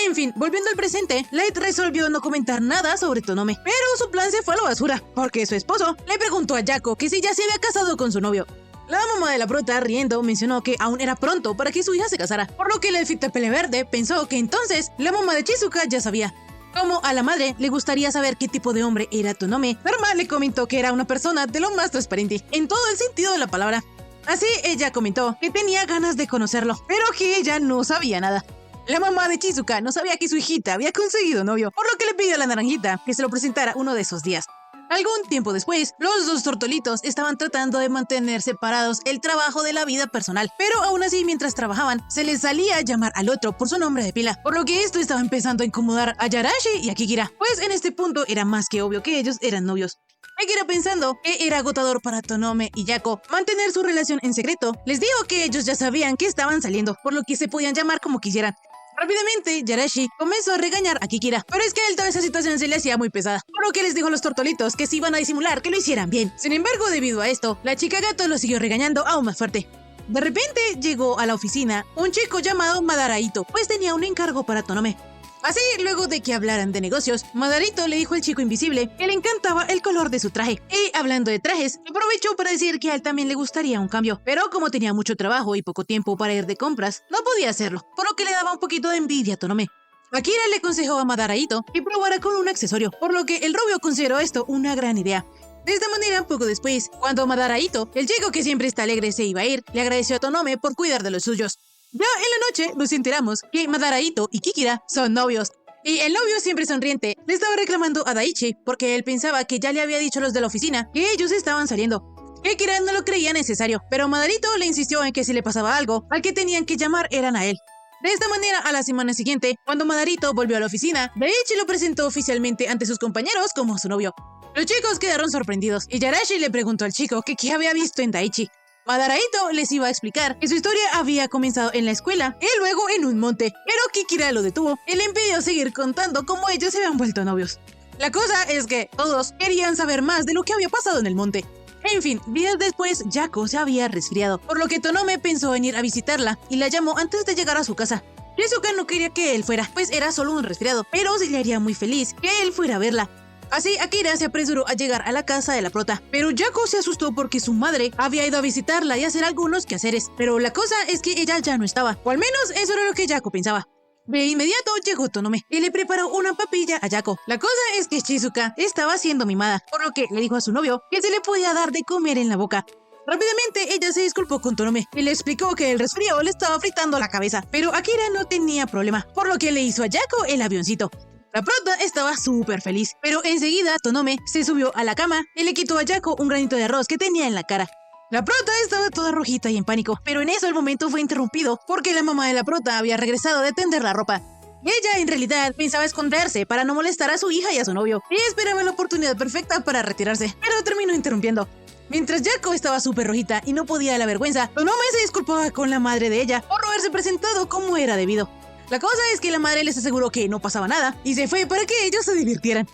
En fin, volviendo al presente, Light resolvió no comentar nada sobre Tonome, pero su plan se fue a la basura, porque su esposo le preguntó a Yako que si ya se había casado con su novio. La mamá de la prota, riendo, mencionó que aún era pronto para que su hija se casara, por lo que el elfito pele verde pensó que entonces la mamá de Shizuka ya sabía. Como a la madre le gustaría saber qué tipo de hombre era Tonome, Karma le comentó que era una persona de lo más transparente, en todo el sentido de la palabra. Así ella comentó que tenía ganas de conocerlo, pero que ella no sabía nada. La mamá de Shizuka no sabía que su hijita había conseguido novio, por lo que le pidió a la naranjita que se lo presentara uno de esos días. Algún tiempo después, los dos tortolitos estaban tratando de mantener separados el trabajo de la vida personal, pero aún así, mientras trabajaban, se les salía a llamar al otro por su nombre de pila, por lo que esto estaba empezando a incomodar a Yarashi y a Kikira, pues en este punto era más que obvio que ellos eran novios. Akira, pensando que era agotador para Tonome y Yako mantener su relación en secreto, les dijo que ellos ya sabían que estaban saliendo, por lo que se podían llamar como quisieran. Rápidamente, Yarashi comenzó a regañar a Kikira, pero es que a él toda esa situación se le hacía muy pesada, por lo que les dijo a los tortolitos que si iban a disimular, que lo hicieran bien. Sin embargo, debido a esto, la chica gato lo siguió regañando aún más fuerte. De repente, llegó a la oficina un chico llamado Madaraito, pues tenía un encargo para Tonome. Así, luego de que hablaran de negocios, Madarito le dijo al chico invisible que le encantaba el color de su traje. Y hablando de trajes, aprovechó para decir que a él también le gustaría un cambio, pero como tenía mucho trabajo y poco tiempo para ir de compras, no podía hacerlo, por lo que le daba un poquito de envidia a Tonome. Akira le aconsejó a Madaraito que probara con un accesorio, por lo que el rubio consideró esto una gran idea. De esta manera, poco después, cuando Madaraito, el chico que siempre está alegre, se iba a ir, le agradeció a Tonome por cuidar de los suyos. Ya en la noche nos enteramos que Madaraito y Kikira son novios. Y el novio, siempre sonriente, le estaba reclamando a Daichi porque él pensaba que ya le había dicho a los de la oficina que ellos estaban saliendo. Kikira no lo creía necesario, pero Madarito le insistió en que si le pasaba algo, al que tenían que llamar eran a él. De esta manera, a la semana siguiente, cuando Madarito volvió a la oficina, Daichi lo presentó oficialmente ante sus compañeros como su novio. Los chicos quedaron sorprendidos y Yarashi le preguntó al chico que qué había visto en Daichi. Madaraito les iba a explicar que su historia había comenzado en la escuela y luego en un monte, pero Kikira lo detuvo y le impidió seguir contando cómo ellos se habían vuelto novios. La cosa es que todos querían saber más de lo que había pasado en el monte. En fin, días después, Yako se había resfriado, por lo que Tonome pensó en ir a visitarla y la llamó antes de llegar a su casa. Shizuka no quería que él fuera, pues era solo un resfriado, pero se le haría muy feliz que él fuera a verla. Así, Akira se apresuró a llegar a la casa de la prota, pero Yako se asustó porque su madre había ido a visitarla y hacer algunos quehaceres. Pero la cosa es que ella ya no estaba, o al menos eso era lo que Yako pensaba. De inmediato llegó Tonome y le preparó una papilla a Yako. La cosa es que Shizuka estaba siendo mimada, por lo que le dijo a su novio que se le podía dar de comer en la boca. Rápidamente ella se disculpó con Tonome y le explicó que el resfrío le estaba fritando la cabeza, pero Akira no tenía problema, por lo que le hizo a Yako el avioncito. La prota estaba súper feliz, pero enseguida Tonome se subió a la cama y le quitó a Yako un granito de arroz que tenía en la cara. La prota estaba toda rojita y en pánico, pero en eso el momento fue interrumpido porque la mamá de la prota había regresado de tender la ropa. Ella en realidad pensaba esconderse para no molestar a su hija y a su novio, y esperaba la oportunidad perfecta para retirarse, pero terminó interrumpiendo. Mientras Yako estaba súper rojita y no podía de la vergüenza, Tonome se disculpaba con la madre de ella por no haberse presentado como era debido. La cosa es que la madre les aseguró que no pasaba nada y se fue para que ellos se divirtieran.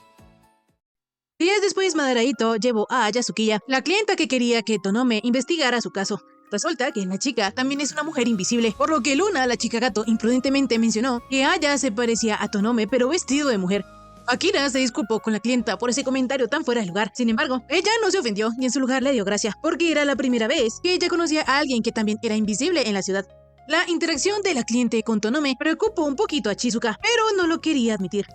Días después, Madaraito llevó a Yasukiya, la clienta que quería que Tonome investigara su caso. Resulta que la chica también es una mujer invisible, por lo que Luna, la chica gato, imprudentemente mencionó que Aya se parecía a Tonome pero vestido de mujer. Akira se disculpó con la clienta por ese comentario tan fuera de lugar. Sin embargo, ella no se ofendió y en su lugar le dio gracia, porque era la primera vez que ella conocía a alguien que también era invisible en la ciudad. La interacción de la cliente con Tonome preocupó un poquito a Chizuka, pero no lo quería admitir.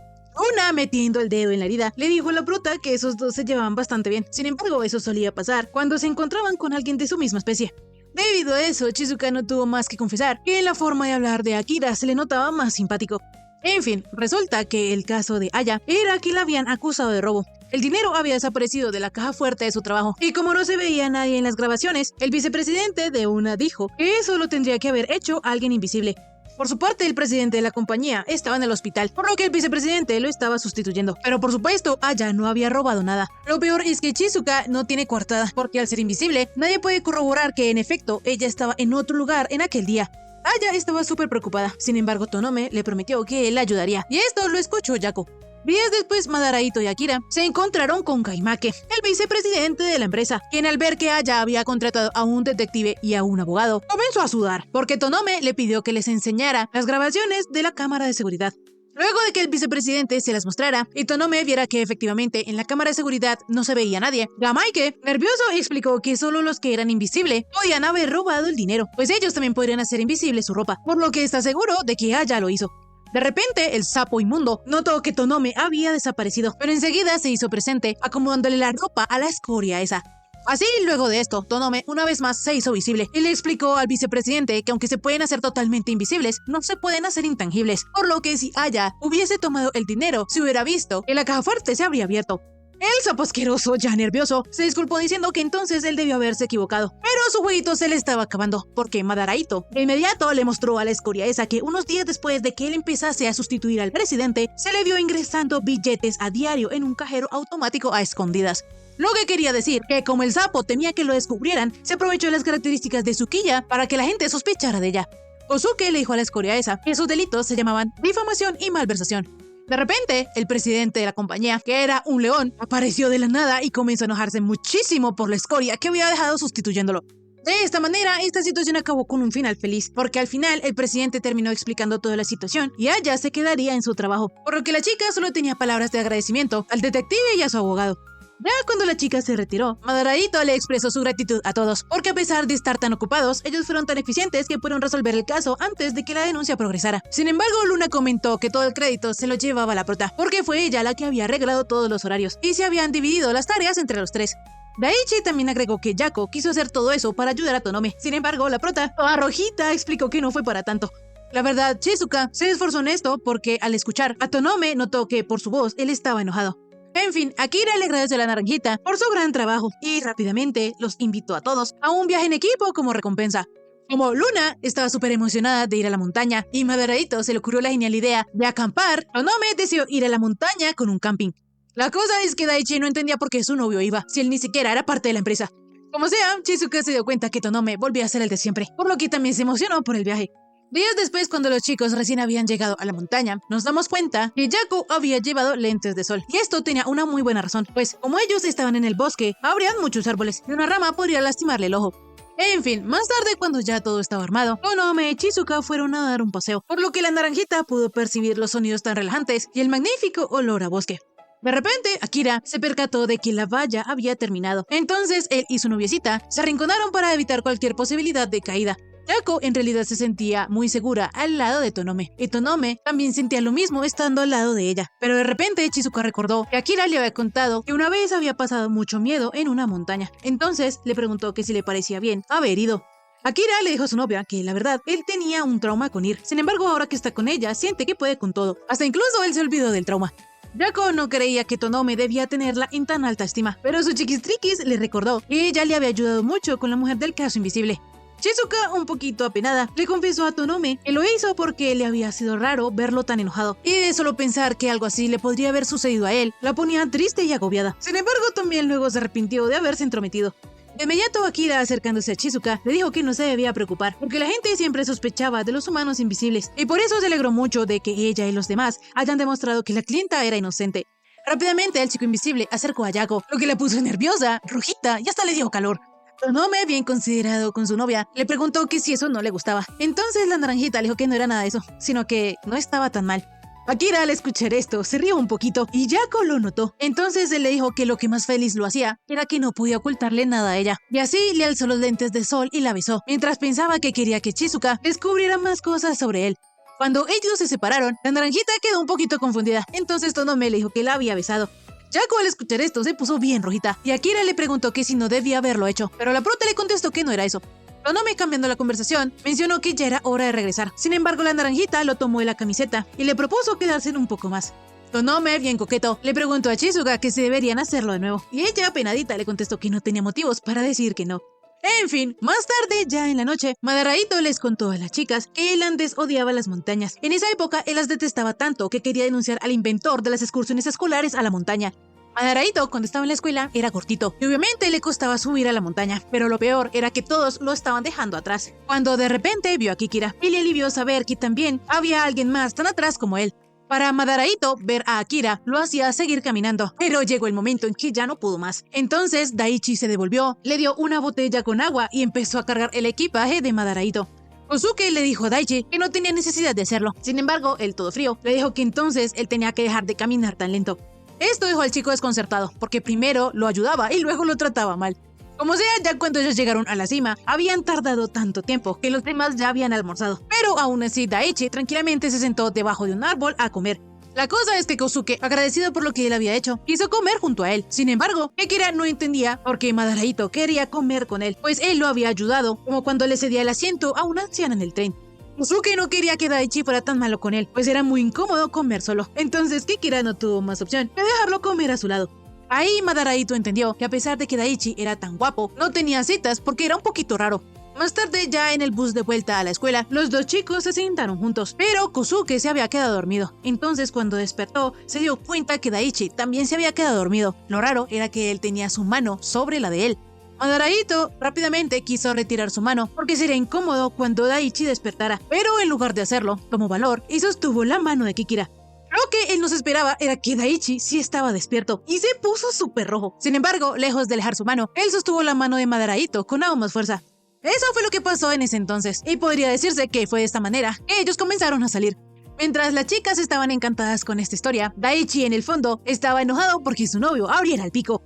Una, metiendo el dedo en la herida, le dijo a la prota que esos dos se llevaban bastante bien. Sin embargo, eso solía pasar cuando se encontraban con alguien de su misma especie. Debido a eso, Chizuka no tuvo más que confesar que en la forma de hablar de Akira se le notaba más simpático. En fin, resulta que el caso de Aya era que la habían acusado de robo. El dinero había desaparecido de la caja fuerte de su trabajo, y como no se veía a nadie en las grabaciones, el vicepresidente de una dijo que eso lo tendría que haber hecho alguien invisible. Por su parte, el presidente de la compañía estaba en el hospital, por lo que el vicepresidente lo estaba sustituyendo. Pero por supuesto, Aya no había robado nada. Lo peor es que Chizuka no tiene coartada, porque al ser invisible, nadie puede corroborar que en efecto ella estaba en otro lugar en aquel día. Aya estaba súper preocupada, sin embargo Tonome le prometió que él la ayudaría, y esto lo escuchó Yako. Días después, Madaraito y Akira se encontraron con Kaimake, el vicepresidente de la empresa, quien al ver que Aya había contratado a un detective y a un abogado, comenzó a sudar, porque Tonome le pidió que les enseñara las grabaciones de la cámara de seguridad. Luego de que el vicepresidente se las mostrara y Tonome viera que efectivamente en la cámara de seguridad no se veía nadie, Gamaike, nervioso, explicó que solo los que eran invisibles podían haber robado el dinero, pues ellos también podrían hacer invisible su ropa, por lo que está seguro de que Aya lo hizo. De repente, el sapo inmundo notó que Tonome había desaparecido, pero enseguida se hizo presente, acomodándole la ropa a la escoria esa. Así, luego de esto, Tonome una vez más se hizo visible y le explicó al vicepresidente que aunque se pueden hacer totalmente invisibles, no se pueden hacer intangibles, por lo que si Aya hubiese tomado el dinero, se hubiera visto que la caja fuerte se habría abierto. El sapo asqueroso, ya nervioso, se disculpó diciendo que entonces él debió haberse equivocado, pero su jueguito se le estaba acabando, porque Madaraito de inmediato le mostró a la escoria esa que unos días después de que él empezase a sustituir al presidente, se le vio ingresando billetes a diario en un cajero automático a escondidas. Lo que quería decir que como el sapo temía que lo descubrieran, se aprovechó de las características de Tsukiya para que la gente sospechara de ella. Kosuke le dijo a la escoria esa que sus delitos se llamaban difamación y malversación. De repente, el presidente de la compañía, que era un león, apareció de la nada y comenzó a enojarse muchísimo por la escoria que había dejado sustituyéndolo. De esta manera, esta situación acabó con un final feliz, porque al final el presidente terminó explicando toda la situación y Aya se quedaría en su trabajo, por lo que la chica solo tenía palabras de agradecimiento al detective y a su abogado. Ya cuando la chica se retiró, Madaraito le expresó su gratitud a todos, porque a pesar de estar tan ocupados, ellos fueron tan eficientes que pudieron resolver el caso antes de que la denuncia progresara. Sin embargo, Luna comentó que todo el crédito se lo llevaba la prota, porque fue ella la que había arreglado todos los horarios, y se habían dividido las tareas entre los tres. Daichi también agregó que Yako quiso hacer todo eso para ayudar a Tonome. Sin embargo, la prota, toda rojita, explicó que no fue para tanto. La verdad, Chizuka se esforzó en esto porque al escuchar a Tonome notó que por su voz él estaba enojado. En fin, Akira le agradeció a la naranjita por su gran trabajo y rápidamente los invitó a todos a un viaje en equipo como recompensa. Como Luna estaba súper emocionada de ir a la montaña y Madaraito se le ocurrió la genial idea de acampar, Tonome decidió ir a la montaña con un camping. La cosa es que Daichi no entendía por qué su novio iba, si él ni siquiera era parte de la empresa. Como sea, Chizuka se dio cuenta que Tonome volvía a ser el de siempre, por lo que también se emocionó por el viaje. Días después, cuando los chicos recién habían llegado a la montaña, nos damos cuenta que Yako había llevado lentes de sol. Y esto tenía una muy buena razón, pues como ellos estaban en el bosque, habrían muchos árboles y una rama podría lastimarle el ojo. En fin, más tarde, cuando ya todo estaba armado, Tonome y Chizuka fueron a dar un paseo, por lo que la naranjita pudo percibir los sonidos tan relajantes y el magnífico olor a bosque. De repente, Akira se percató de que la valla había terminado. Entonces, él y su noviecita se arrinconaron para evitar cualquier posibilidad de caída. Yako en realidad se sentía muy segura al lado de Tonome, y Tonome también sentía lo mismo estando al lado de ella. Pero de repente Chizuka recordó que Akira le había contado que una vez había pasado mucho miedo en una montaña. Entonces le preguntó que si le parecía bien haber ido. Akira le dijo a su novia que, la verdad, él tenía un trauma con ir. Sin embargo, ahora que está con ella, siente que puede con todo. Hasta incluso él se olvidó del trauma. Yako no creía que Tonome debía tenerla en tan alta estima, pero su chiquistriquis le recordó que ella le había ayudado mucho con la mujer del caso invisible. Chizuka, un poquito apenada, le confesó a Tonome que lo hizo porque le había sido raro verlo tan enojado, y de solo pensar que algo así le podría haber sucedido a él, la ponía triste y agobiada. Sin embargo, también luego se arrepintió de haberse entrometido. De inmediato, Akira, acercándose a Chizuka, le dijo que no se debía preocupar, porque la gente siempre sospechaba de los humanos invisibles, y por eso se alegró mucho de que ella y los demás hayan demostrado que la clienta era inocente. Rápidamente, el chico invisible acercó a Yako, lo que la puso nerviosa, rojita y hasta le dio calor. Tonome, bien considerado con su novia, le preguntó que si eso no le gustaba. Entonces la naranjita le dijo que no era nada de eso, sino que no estaba tan mal. Akira, al escuchar esto, se rió un poquito y Yako lo notó. Entonces él le dijo que lo que más feliz lo hacía era que no podía ocultarle nada a ella. Y así le alzó los lentes de sol y la besó, mientras pensaba que quería que Chizuka descubriera más cosas sobre él. Cuando ellos se separaron, la naranjita quedó un poquito confundida. Entonces Tonome le dijo que la había besado. Yako, al escuchar esto, se puso bien rojita, y Akira le preguntó que si no debía haberlo hecho, pero la prota le contestó que no era eso. Tonome, cambiando la conversación, mencionó que ya era hora de regresar. Sin embargo, la naranjita lo tomó de la camiseta y le propuso quedarse un poco más. Tonome, bien coqueto, le preguntó a Chizuka que si deberían hacerlo de nuevo, y ella, penadita, le contestó que no tenía motivos para decir que no. En fin, más tarde, ya en la noche, Madaraito les contó a las chicas que él antes odiaba las montañas. En esa época, él las detestaba tanto que quería denunciar al inventor de las excursiones escolares a la montaña. Madaraito, cuando estaba en la escuela, era cortito y obviamente le costaba subir a la montaña, pero lo peor era que todos lo estaban dejando atrás. Cuando de repente vio a Kikira y le alivió saber que también había alguien más tan atrás como él. Para Madaraito, ver a Akira lo hacía seguir caminando, pero llegó el momento en que ya no pudo más. Entonces Daichi se devolvió, le dio una botella con agua y empezó a cargar el equipaje de Madaraito. Kosuke le dijo a Daichi que no tenía necesidad de hacerlo. Sin embargo, él, todo frío, le dijo que entonces él tenía que dejar de caminar tan lento. Esto dejó al chico desconcertado, porque primero lo ayudaba y luego lo trataba mal. Como sea, ya cuando ellos llegaron a la cima, habían tardado tanto tiempo que los demás ya habían almorzado. Pero aún así, Daichi tranquilamente se sentó debajo de un árbol a comer. La cosa es que Kosuke, agradecido por lo que él había hecho, quiso comer junto a él. Sin embargo, Akira no entendía por qué Madaraito quería comer con él, pues él lo había ayudado, como cuando le cedía el asiento a una anciana en el tren. Kosuke no quería que Daichi fuera tan malo con él, pues era muy incómodo comer solo. Entonces Kikira no tuvo más opción que dejarlo comer a su lado. Ahí Madaraito entendió que a pesar de que Daichi era tan guapo, no tenía citas porque era un poquito raro. Más tarde, ya en el bus de vuelta a la escuela, los dos chicos se sentaron juntos, pero Kosuke se había quedado dormido. Entonces, cuando despertó, se dio cuenta que Daichi también se había quedado dormido. Lo raro era que él tenía su mano sobre la de él. Madaraito rápidamente quiso retirar su mano porque sería incómodo cuando Daichi despertara, pero en lugar de hacerlo, tomó valor y sostuvo la mano de Kikira. Lo que él no se esperaba era que Daichi sí estaba despierto y se puso súper rojo. Sin embargo, lejos de alejar su mano, él sostuvo la mano de Madaraito con aún más fuerza. Eso fue lo que pasó en ese entonces, y podría decirse que fue de esta manera que ellos comenzaron a salir. Mientras las chicas estaban encantadas con esta historia, Daichi en el fondo estaba enojado porque su novio abriera el pico.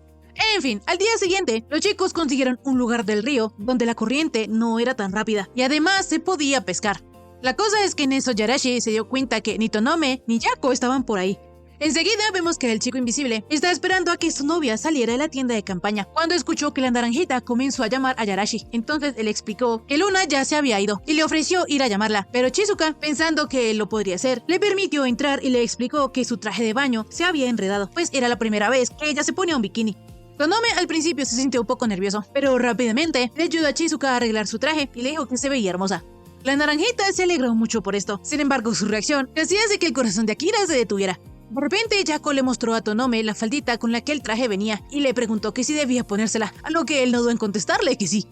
En fin, al día siguiente, los chicos consiguieron un lugar del río donde la corriente no era tan rápida y además se podía pescar. La cosa es que en eso Yarashi se dio cuenta que ni Tonome ni Yako estaban por ahí. Enseguida vemos que el chico invisible está esperando a que su novia saliera de la tienda de campaña cuando escuchó que la naranjita comenzó a llamar a Yarashi. Entonces él explicó que Luna ya se había ido y le ofreció ir a llamarla, pero Chizuka, pensando que él lo podría hacer, le permitió entrar y le explicó que su traje de baño se había enredado, pues era la primera vez que ella se ponía un bikini. Tonome al principio se sintió un poco nervioso, pero rápidamente le ayudó a Chizuka a arreglar su traje y le dijo que se veía hermosa. La naranjita se alegró mucho por esto, sin embargo su reacción hacía de que el corazón de Akira se detuviera. De repente Yako le mostró a Tonome la faldita con la que el traje venía y le preguntó que si debía ponérsela, a lo que él no dudó en contestarle que sí.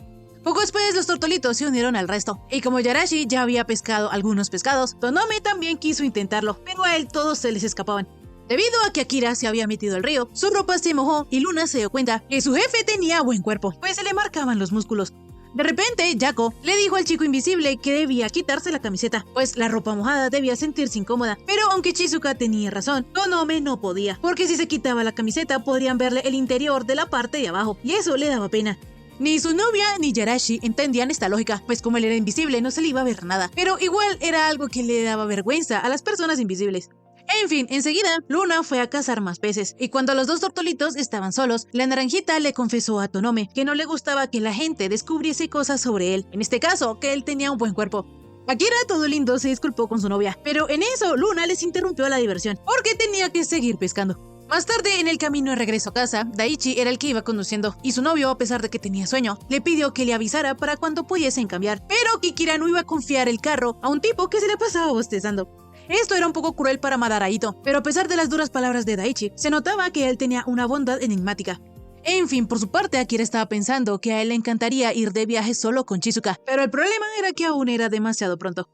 Poco después los tortolitos se unieron al resto, y como Yarashi ya había pescado algunos pescados, Tonome también quiso intentarlo, pero a él todos se les escapaban. Debido a que Akira se había metido al río, su ropa se mojó y Luna se dio cuenta que su jefe tenía buen cuerpo, pues se le marcaban los músculos. De repente, Yako le dijo al chico invisible que debía quitarse la camiseta, pues la ropa mojada debía sentirse incómoda. Pero aunque Chizuka tenía razón, Tonome no podía, porque si se quitaba la camiseta podrían verle el interior de la parte de abajo, y eso le daba pena. Ni su novia ni Yarashi entendían esta lógica, pues como él era invisible no se le iba a ver nada, pero igual era algo que le daba vergüenza a las personas invisibles. En fin, enseguida, Luna fue a cazar más peces, y cuando los dos tortolitos estaban solos, la naranjita le confesó a Tonome que no le gustaba que la gente descubriese cosas sobre él, en este caso, que él tenía un buen cuerpo. Akira, todo lindo, se disculpó con su novia, pero en eso Luna les interrumpió la diversión, porque tenía que seguir pescando. Más tarde, en el camino de regreso a casa, Daichi era el que iba conduciendo, y su novio, a pesar de que tenía sueño, le pidió que le avisara para cuando pudiesen cambiar, pero Kikira no iba a confiar el carro a un tipo que se le pasaba bostezando. Esto era un poco cruel para Madara Ito, pero a pesar de las duras palabras de Daichi, se notaba que él tenía una bondad enigmática. En fin, por su parte, Akira estaba pensando que a él le encantaría ir de viaje solo con Chizuka, pero el problema era que aún era demasiado pronto.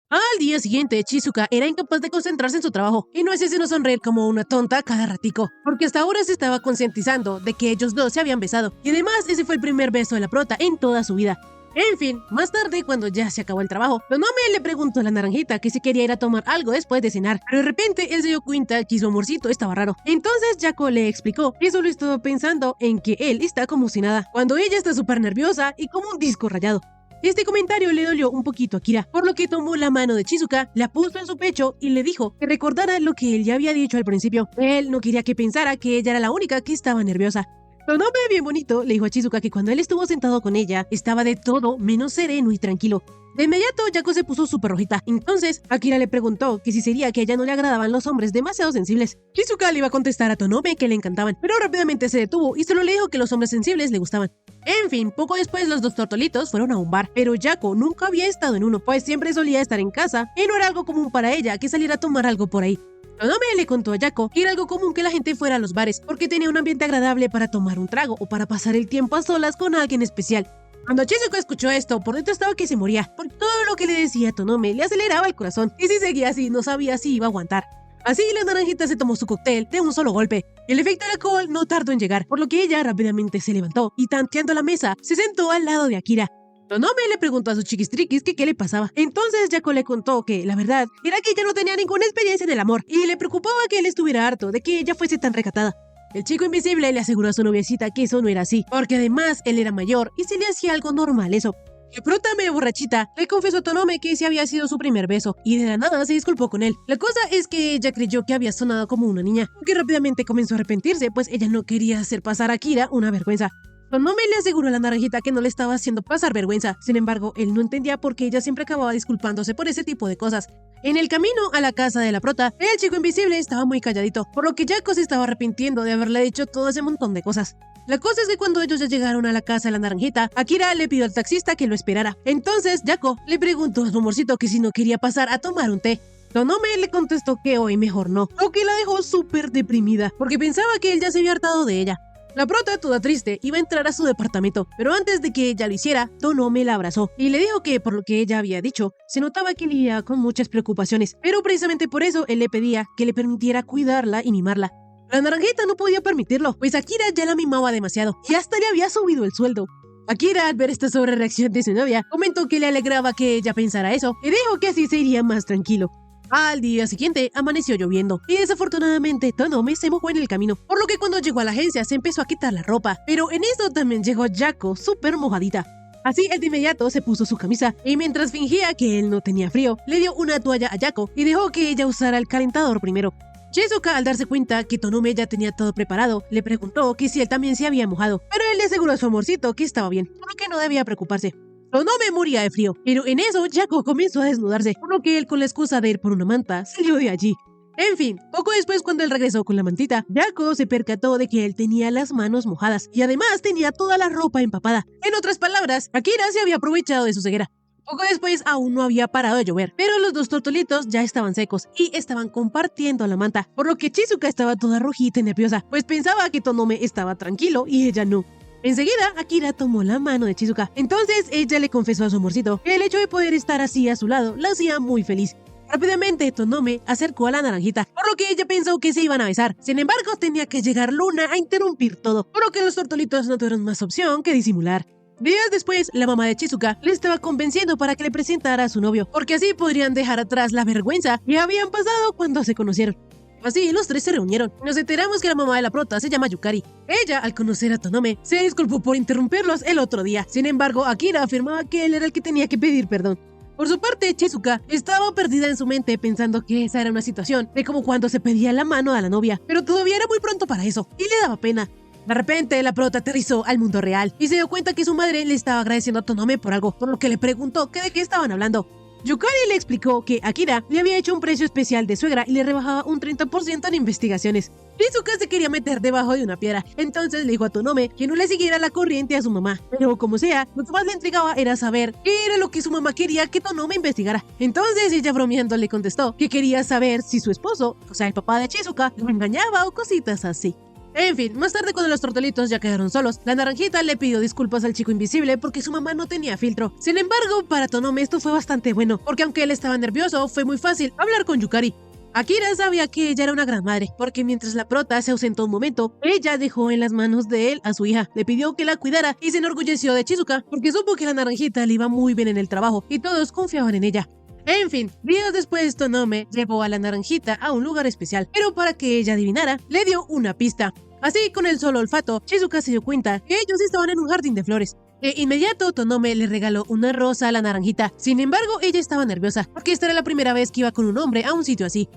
Al día siguiente, Chizuka era incapaz de concentrarse en su trabajo y no hacía sino sonreír como una tonta cada ratico, porque hasta ahora se estaba concientizando de que ellos dos se habían besado, y además ese fue el primer beso de la prota en toda su vida. En fin, más tarde, cuando ya se acabó el trabajo, Tonome le preguntó a la naranjita que si quería ir a tomar algo después de cenar, pero de repente él se dio cuenta que su amorcito estaba raro. Entonces Jaco le explicó que solo estaba pensando en que él está como si nada, cuando ella está súper nerviosa y como un disco rayado. Este comentario le dolió un poquito a Akira, por lo que tomó la mano de Chizuka, la puso en su pecho y le dijo que recordara lo que él ya había dicho al principio. Él no quería que pensara que ella era la única que estaba nerviosa. Tonome, bien bonito, le dijo a Chizuka que cuando él estuvo sentado con ella, estaba de todo menos sereno y tranquilo. De inmediato, Jaco se puso súper rojita. Entonces, Akira le preguntó que si sería que a ella no le agradaban los hombres demasiado sensibles. Chizuka le iba a contestar a Tonome que le encantaban, pero rápidamente se detuvo y solo le dijo que los hombres sensibles le gustaban. En fin, poco después los dos tortolitos fueron a un bar, pero Jaco nunca había estado en uno, pues siempre solía estar en casa y no era algo común para ella que saliera a tomar algo por ahí. Tonome le contó a Jaco que era algo común que la gente fuera a los bares, porque tenía un ambiente agradable para tomar un trago o para pasar el tiempo a solas con alguien especial. Cuando Chizuka escuchó esto, por dentro estaba que se moría, porque todo lo que le decía Tonome le aceleraba el corazón, y si seguía así, no sabía si iba a aguantar. Así, la naranjita se tomó su cóctel de un solo golpe. El efecto del alcohol no tardó en llegar, por lo que ella rápidamente se levantó y, tanteando la mesa, se sentó al lado de Akira. Tonome le preguntó a sus chiquistriquis que qué le pasaba. Entonces Jaco le contó que, la verdad, era que ella no tenía ninguna experiencia en el amor, y le preocupaba que él estuviera harto de que ella fuese tan recatada. El chico invisible le aseguró a su noviecita que eso no era así, porque además él era mayor y se le hacía algo normal eso. La prota, medio borrachita, le confesó a Tonome que ese había sido su primer beso, y de la nada se disculpó con él. La cosa es que ella creyó que había sonado como una niña, aunque rápidamente comenzó a arrepentirse, pues ella no quería hacer pasar a Akira una vergüenza. Tonome le aseguró a la naranjita que no le estaba haciendo pasar vergüenza. Sin embargo, él no entendía por qué ella siempre acababa disculpándose por ese tipo de cosas. En el camino a la casa de la prota, el chico invisible estaba muy calladito, por lo que Jaco se estaba arrepintiendo de haberle dicho todo ese montón de cosas. La cosa es que cuando ellos ya llegaron a la casa de la naranjita, Akira le pidió al taxista que lo esperara. Entonces, Jaco le preguntó a su amorcito que si no quería pasar a tomar un té. Tonome le contestó que hoy mejor no, lo que la dejó súper deprimida, porque pensaba que él ya se había hartado de ella. La prota, toda triste, iba a entrar a su departamento, pero antes de que ella lo hiciera, Tonome la abrazó y le dijo que, por lo que ella había dicho, se notaba que lidia con muchas preocupaciones, pero precisamente por eso él le pedía que le permitiera cuidarla y mimarla. La naranjita no podía permitirlo, pues Akira ya la mimaba demasiado y hasta le había subido el sueldo. Akira, al ver esta sobrereacción de su novia, comentó que le alegraba que ella pensara eso y dijo que así se iría más tranquilo. Al día siguiente amaneció lloviendo y desafortunadamente Tonome se mojó en el camino, por lo que cuando llegó a la agencia se empezó a quitar la ropa, pero en eso también llegó Jaco súper mojadita. Así él de inmediato se puso su camisa y mientras fingía que él no tenía frío, le dio una toalla a Jaco y dejó que ella usara el calentador primero. Chizuka, al darse cuenta que Tonome ya tenía todo preparado, le preguntó que si él también se había mojado, pero él le aseguró a su amorcito que estaba bien, por lo que no debía preocuparse. Tonome moría de frío, pero en eso Jaco comenzó a desnudarse, por lo que él, con la excusa de ir por una manta, salió de allí. En fin, poco después, cuando él regresó con la mantita, Jaco se percató de que él tenía las manos mojadas y además tenía toda la ropa empapada. En otras palabras, Akira se había aprovechado de su ceguera. Poco después aún no había parado de llover, pero los dos tortolitos ya estaban secos y estaban compartiendo la manta, por lo que Chizuka estaba toda rojita y nerviosa, pues pensaba que Tonome estaba tranquilo y ella no. Enseguida, Akira tomó la mano de Chizuka. Entonces, ella le confesó a su amorcito que el hecho de poder estar así a su lado la hacía muy feliz. Rápidamente, Tonome acercó a la naranjita, por lo que ella pensó que se iban a besar. Sin embargo, tenía que llegar Luna a interrumpir todo, por lo que los tortolitos no tuvieron más opción que disimular. Días después, la mamá de Chizuka le estaba convenciendo para que le presentara a su novio, porque así podrían dejar atrás la vergüenza que habían pasado cuando se conocieron. Así, los tres se reunieron. Nos enteramos que la mamá de la prota se llama Yukari. Ella, al conocer a Tonome, se disculpó por interrumpirlos el otro día. Sin embargo, Akira afirmaba que él era el que tenía que pedir perdón. Por su parte, Chizuka estaba perdida en su mente pensando que esa era una situación de como cuando se pedía la mano a la novia, pero todavía era muy pronto para eso y le daba pena. De repente, la prota aterrizó al mundo real y se dio cuenta que su madre le estaba agradeciendo a Tonome por algo, por lo que le preguntó que de qué estaban hablando. Yukari le explicó que Akira le había hecho un precio especial de suegra y le rebajaba un 30% en investigaciones. Shizuka se quería meter debajo de una piedra, entonces le dijo a Tonome que no le siguiera la corriente a su mamá. Pero como sea, lo que más le intrigaba era saber qué era lo que su mamá quería que Tonome investigara. Entonces ella bromeando le contestó que quería saber si su esposo, o sea el papá de Shizuka, lo engañaba o cositas así. En fin, más tarde cuando los tortolitos ya quedaron solos, la naranjita le pidió disculpas al chico invisible porque su mamá no tenía filtro. Sin embargo, para Tonome esto fue bastante bueno, porque aunque él estaba nervioso, fue muy fácil hablar con Yukari. Akira sabía que ella era una gran madre, porque mientras la prota se ausentó un momento, ella dejó en las manos de él a su hija, le pidió que la cuidara y se enorgulleció de Chizuka, porque supo que la naranjita le iba muy bien en el trabajo y todos confiaban en ella. En fin, días después Tonome llevó a la naranjita a un lugar especial, pero para que ella adivinara, le dio una pista. Así, con el solo olfato, Chizuka se dio cuenta que ellos estaban en un jardín de flores. De inmediato, Tonome le regaló una rosa a la naranjita. Sin embargo, ella estaba nerviosa, porque esta era la primera vez que iba con un hombre a un sitio así.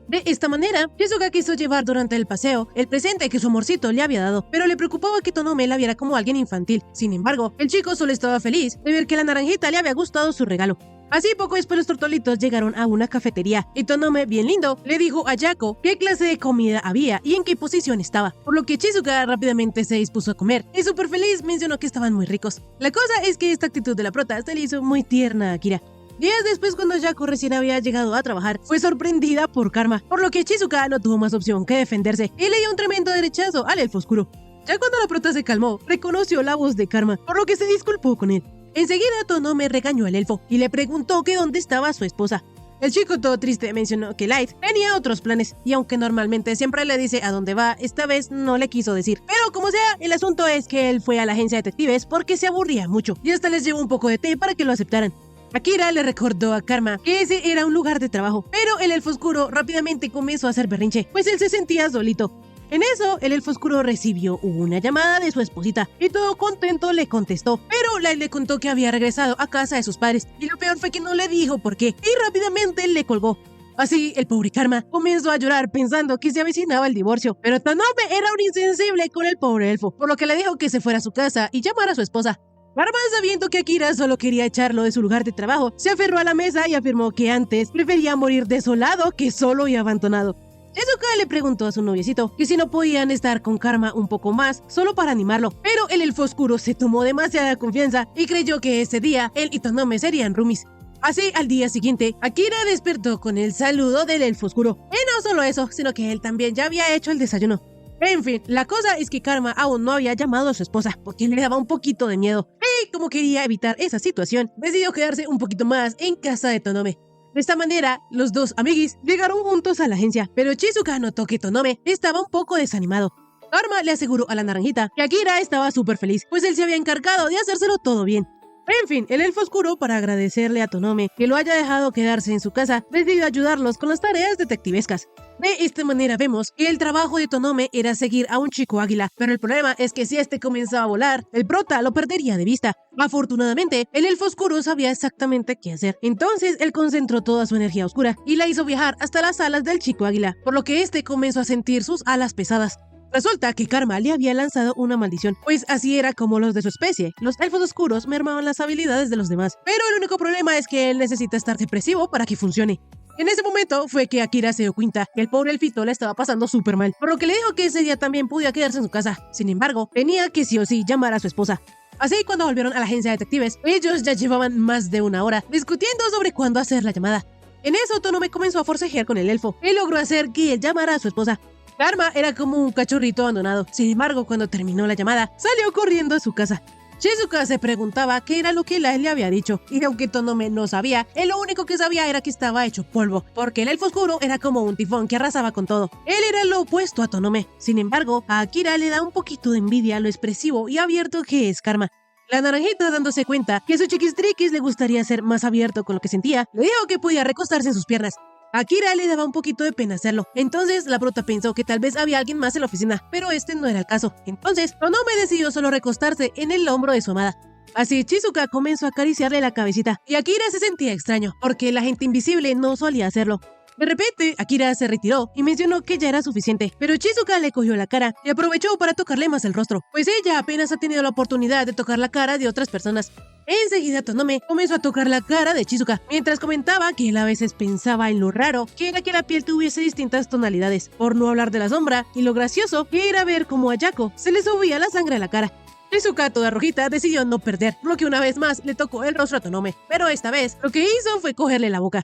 De esta manera, Chizuka quiso llevar durante el paseo el presente que su amorcito le había dado, pero le preocupaba que Tonome la viera como alguien infantil. Sin embargo, el chico solo estaba feliz de ver que a la naranjita le había gustado su regalo. Así, poco después los tortolitos llegaron a una cafetería y Tonome, bien lindo, le dijo a Yako qué clase de comida había y en qué posición estaba, por lo que Chizuka rápidamente se dispuso a comer y súper feliz mencionó que estaban muy ricos. La cosa es que esta actitud de la prota se le hizo muy tierna a Akira. Días después, cuando Yako recién había llegado a trabajar, fue sorprendida por Karma, por lo que Chizuka no tuvo más opción que defenderse y le dio un tremendo derechazo al elfo oscuro. Ya cuando la prota se calmó, reconoció la voz de Karma, por lo que se disculpó con él. Enseguida Tonome regañó al elfo y le preguntó que dónde estaba su esposa. El chico todo triste mencionó que Light tenía otros planes y aunque normalmente siempre le dice a dónde va, esta vez no le quiso decir. Pero como sea, el asunto es que él fue a la agencia de detectives porque se aburría mucho y hasta les llevó un poco de té para que lo aceptaran. Akira le recordó a Karma que ese era un lugar de trabajo, pero el elfo oscuro rápidamente comenzó a hacer berrinche, pues él se sentía solito. En eso, el elfo oscuro recibió una llamada de su esposita y todo contento le contestó, pero Light le contó que había regresado a casa de sus padres y lo peor fue que no le dijo por qué y rápidamente le colgó. Así, el pobre Karma comenzó a llorar pensando que se avecinaba el divorcio, pero Tonome era un insensible con el pobre elfo, por lo que le dijo que se fuera a su casa y llamara a su esposa. Karma, sabiendo que Akira solo quería echarlo de su lugar de trabajo, se aferró a la mesa y afirmó que antes prefería morir desolado que solo y abandonado. Chizuka le preguntó a su noviecito que si no podían estar con Karma un poco más, solo para animarlo, pero el elfo oscuro se tomó demasiada confianza y creyó que ese día él y Tonome serían roomies. Así, al día siguiente, Akira despertó con el saludo del elfo oscuro. Y no solo eso, sino que él también ya había hecho el desayuno. En fin, la cosa es que Karma aún no había llamado a su esposa, porque le daba un poquito de miedo. Y como quería evitar esa situación, decidió quedarse un poquito más en casa de Tonome. De esta manera, los dos amiguis llegaron juntos a la agencia, pero Chizuka notó que Tonome estaba un poco desanimado. Karma le aseguró a la naranjita que Akira estaba súper feliz, pues él se había encargado de hacérselo todo bien. En fin, el elfo oscuro, para agradecerle a Tonome que lo haya dejado quedarse en su casa, decidió ayudarlos con las tareas detectivescas. De esta manera vemos que el trabajo de Tonome era seguir a un chico águila, pero el problema es que si este comenzaba a volar, el prota lo perdería de vista. Afortunadamente, el elfo oscuro sabía exactamente qué hacer, entonces él concentró toda su energía oscura y la hizo viajar hasta las alas del chico águila, por lo que este comenzó a sentir sus alas pesadas. Resulta que Karma le había lanzado una maldición, pues así era como los de su especie. Los elfos oscuros mermaban las habilidades de los demás, pero el único problema es que él necesita estar depresivo para que funcione. En ese momento fue que Akira se dio cuenta que el pobre elfito la estaba pasando súper mal, por lo que le dijo que ese día también podía quedarse en su casa. Sin embargo, tenía que sí o sí llamar a su esposa. Así, cuando volvieron a la agencia de detectives, ellos ya llevaban más de una hora discutiendo sobre cuándo hacer la llamada. En eso, Tonome comenzó a forcejear con el elfo y logró hacer que él llamara a su esposa. Karma era como un cachorrito abandonado. Sin embargo, cuando terminó la llamada, salió corriendo a su casa. Chizuka se preguntaba qué era lo que Light le había dicho, y aunque Tonome no sabía, él lo único que sabía era que estaba hecho polvo, porque el elfo oscuro era como un tifón que arrasaba con todo. Él era lo opuesto a Tonome. Sin embargo, a Akira le da un poquito de envidia lo expresivo y abierto que es Karma. La naranjita, dándose cuenta que su chiquistriquis le gustaría ser más abierto con lo que sentía, le dijo que podía recostarse en sus piernas. A Kira le daba un poquito de pena hacerlo, entonces la prota pensó que tal vez había alguien más en la oficina, pero este no era el caso. Entonces, Tonome decidió solo recostarse en el hombro de su amada. Así Chizuka comenzó a acariciarle la cabecita, y Akira se sentía extraño, porque la gente invisible no solía hacerlo. De repente, Akira se retiró y mencionó que ya era suficiente, pero Chizuka le cogió la cara y aprovechó para tocarle más el rostro, pues ella apenas ha tenido la oportunidad de tocar la cara de otras personas. Enseguida Tonome comenzó a tocar la cara de Chizuka, mientras comentaba que él a veces pensaba en lo raro que era que la piel tuviese distintas tonalidades, por no hablar de la sombra, y lo gracioso que era ver cómo a Yako se le subía la sangre a la cara. Chizuka, toda rojita, decidió no perder, por lo que una vez más le tocó el rostro a Tonome, pero esta vez lo que hizo fue cogerle la boca.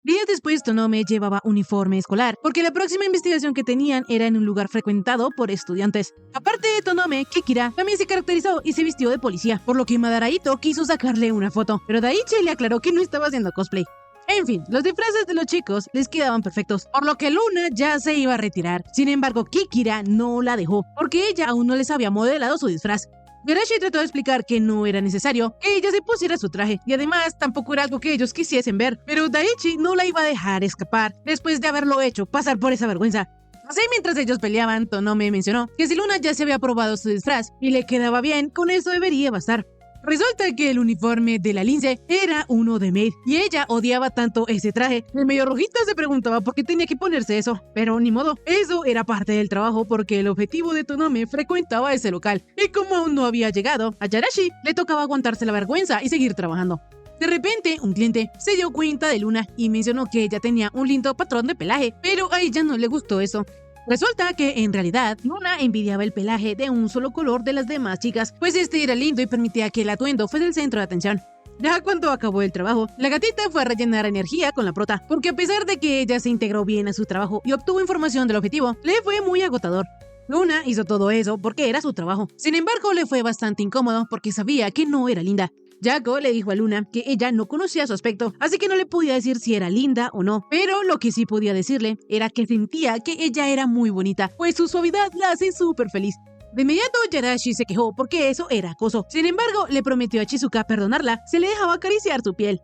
Días después, Tonome llevaba uniforme escolar, porque la próxima investigación que tenían era en un lugar frecuentado por estudiantes. Aparte de Tonome, Kikira también se caracterizó y se vistió de policía, por lo que Madara Ito quiso sacarle una foto, pero Daichi le aclaró que no estaba haciendo cosplay. En fin, los disfraces de los chicos les quedaban perfectos, por lo que Luna ya se iba a retirar. Sin embargo, Kikira no la dejó, porque ella aún no les había modelado su disfraz. Garashi trató de explicar que no era necesario que ella se pusiera su traje, y además tampoco era algo que ellos quisiesen ver, pero Daichi no la iba a dejar escapar después de haberlo hecho pasar por esa vergüenza. Así, mientras ellos peleaban, Tonome mencionó que si Luna ya se había probado su disfraz y le quedaba bien, con eso debería bastar. Resulta que el uniforme de la Lince era uno de maid, y ella odiaba tanto ese traje. El medio rojita se preguntaba por qué tenía que ponerse eso, pero ni modo, eso era parte del trabajo porque el objetivo de Tonome frecuentaba ese local, y como aún no había llegado, a Yarashi le tocaba aguantarse la vergüenza y seguir trabajando. De repente, un cliente se dio cuenta de Luna y mencionó que ella tenía un lindo patrón de pelaje, pero a ella no le gustó eso. Resulta que, en realidad, Luna envidiaba el pelaje de un solo color de las demás chicas, pues este era lindo y permitía que el atuendo fuese el centro de atención. Ya cuando acabó el trabajo, la gatita fue a rellenar energía con la prota, porque a pesar de que ella se integró bien a su trabajo y obtuvo información del objetivo, le fue muy agotador. Luna hizo todo eso porque era su trabajo. Sin embargo, le fue bastante incómodo porque sabía que no era linda. Yako le dijo a Luna que ella no conocía su aspecto, así que no le podía decir si era linda o no, pero lo que sí podía decirle era que sentía que ella era muy bonita, pues su suavidad la hace súper feliz. De inmediato, Yarashi se quejó porque eso era acoso. Sin embargo, le prometió a Chizuka perdonarla, se le dejaba acariciar su piel.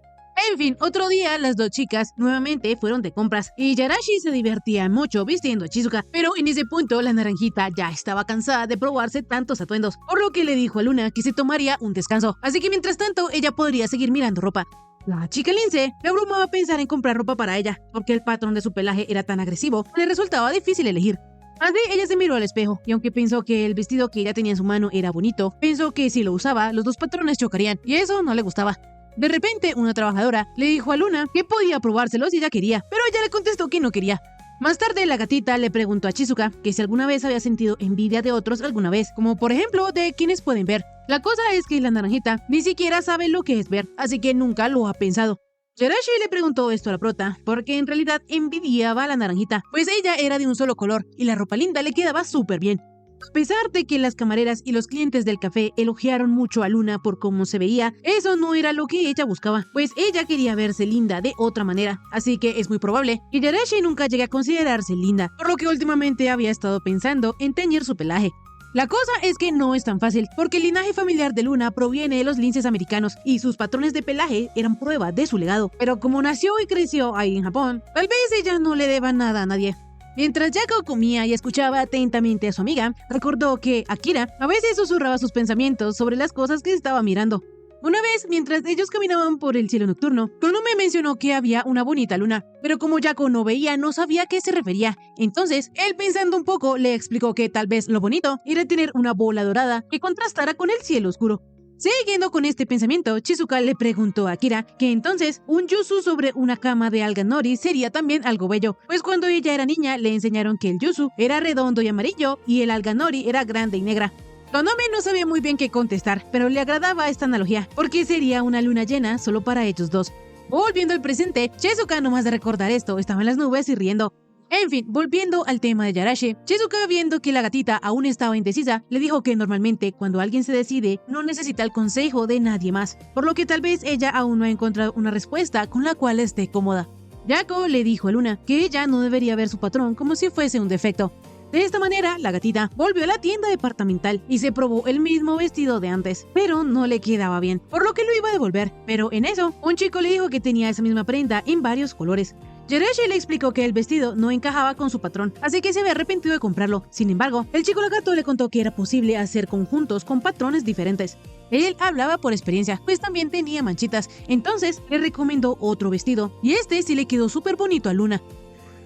En fin, otro día las dos chicas nuevamente fueron de compras y Yarashi se divertía mucho vistiendo a Chizuka, pero en ese punto la naranjita ya estaba cansada de probarse tantos atuendos, por lo que le dijo a Luna que se tomaría un descanso, así que mientras tanto ella podría seguir mirando ropa. La chica Lince le abrumaba pensar en comprar ropa para ella, porque el patrón de su pelaje era tan agresivo que le resultaba difícil elegir. Así ella se miró al espejo, y aunque pensó que el vestido que ella tenía en su mano era bonito, pensó que si lo usaba, los dos patrones chocarían, y eso no le gustaba. De repente, una trabajadora le dijo a Luna que podía probárselo si ella quería, pero ella le contestó que no quería. Más tarde, la gatita le preguntó a Chizuka que si alguna vez había sentido envidia de otros alguna vez, como por ejemplo de quienes pueden ver. La cosa es que la naranjita ni siquiera sabe lo que es ver, así que nunca lo ha pensado. Yarashi le preguntó esto a la prota, porque en realidad envidiaba a la naranjita, pues ella era de un solo color y la ropa linda le quedaba súper bien. A pesar de que las camareras y los clientes del café elogiaron mucho a Luna por cómo se veía, eso no era lo que ella buscaba, pues ella quería verse linda de otra manera, así que es muy probable que Yarashi nunca llegue a considerarse linda, por lo que últimamente había estado pensando en teñir su pelaje. La cosa es que no es tan fácil, porque el linaje familiar de Luna proviene de los linces americanos y sus patrones de pelaje eran prueba de su legado, pero como nació y creció ahí en Japón, tal vez ella no le deba nada a nadie. Mientras Yako comía y escuchaba atentamente a su amiga, recordó que Akira a veces susurraba sus pensamientos sobre las cosas que estaba mirando. Una vez, mientras ellos caminaban por el cielo nocturno, Tonome mencionó que había una bonita luna, pero como Yako no veía, no sabía a qué se refería. Entonces, él pensando un poco, le explicó que tal vez lo bonito era tener una bola dorada que contrastara con el cielo oscuro. Siguiendo con este pensamiento, Chizuka le preguntó a Akira que entonces un yuzu sobre una cama de alga nori sería también algo bello, pues cuando ella era niña le enseñaron que el yuzu era redondo y amarillo y el alga nori era grande y negra. Tonome no sabía muy bien qué contestar, pero le agradaba esta analogía, porque sería una luna llena solo para ellos dos. Volviendo al presente, Chizuka, nomás de recordar esto, estaba en las nubes y riendo. En fin, volviendo al tema de Yarashi, Chizuka, viendo que la gatita aún estaba indecisa, le dijo que normalmente cuando alguien se decide no necesita el consejo de nadie más, por lo que tal vez ella aún no ha encontrado una respuesta con la cual esté cómoda. Yako le dijo a Luna que ella no debería ver su patrón como si fuese un defecto. De esta manera, la gatita volvió a la tienda departamental y se probó el mismo vestido de antes, pero no le quedaba bien, por lo que lo iba a devolver. Pero en eso, un chico le dijo que tenía esa misma prenda en varios colores. Jirachi le explicó que el vestido no encajaba con su patrón, así que se había arrepentido de comprarlo. Sin embargo, el chico lagarto le contó que era posible hacer conjuntos con patrones diferentes. Él hablaba por experiencia, pues también tenía manchitas, entonces le recomendó otro vestido, y este sí le quedó súper bonito a Luna.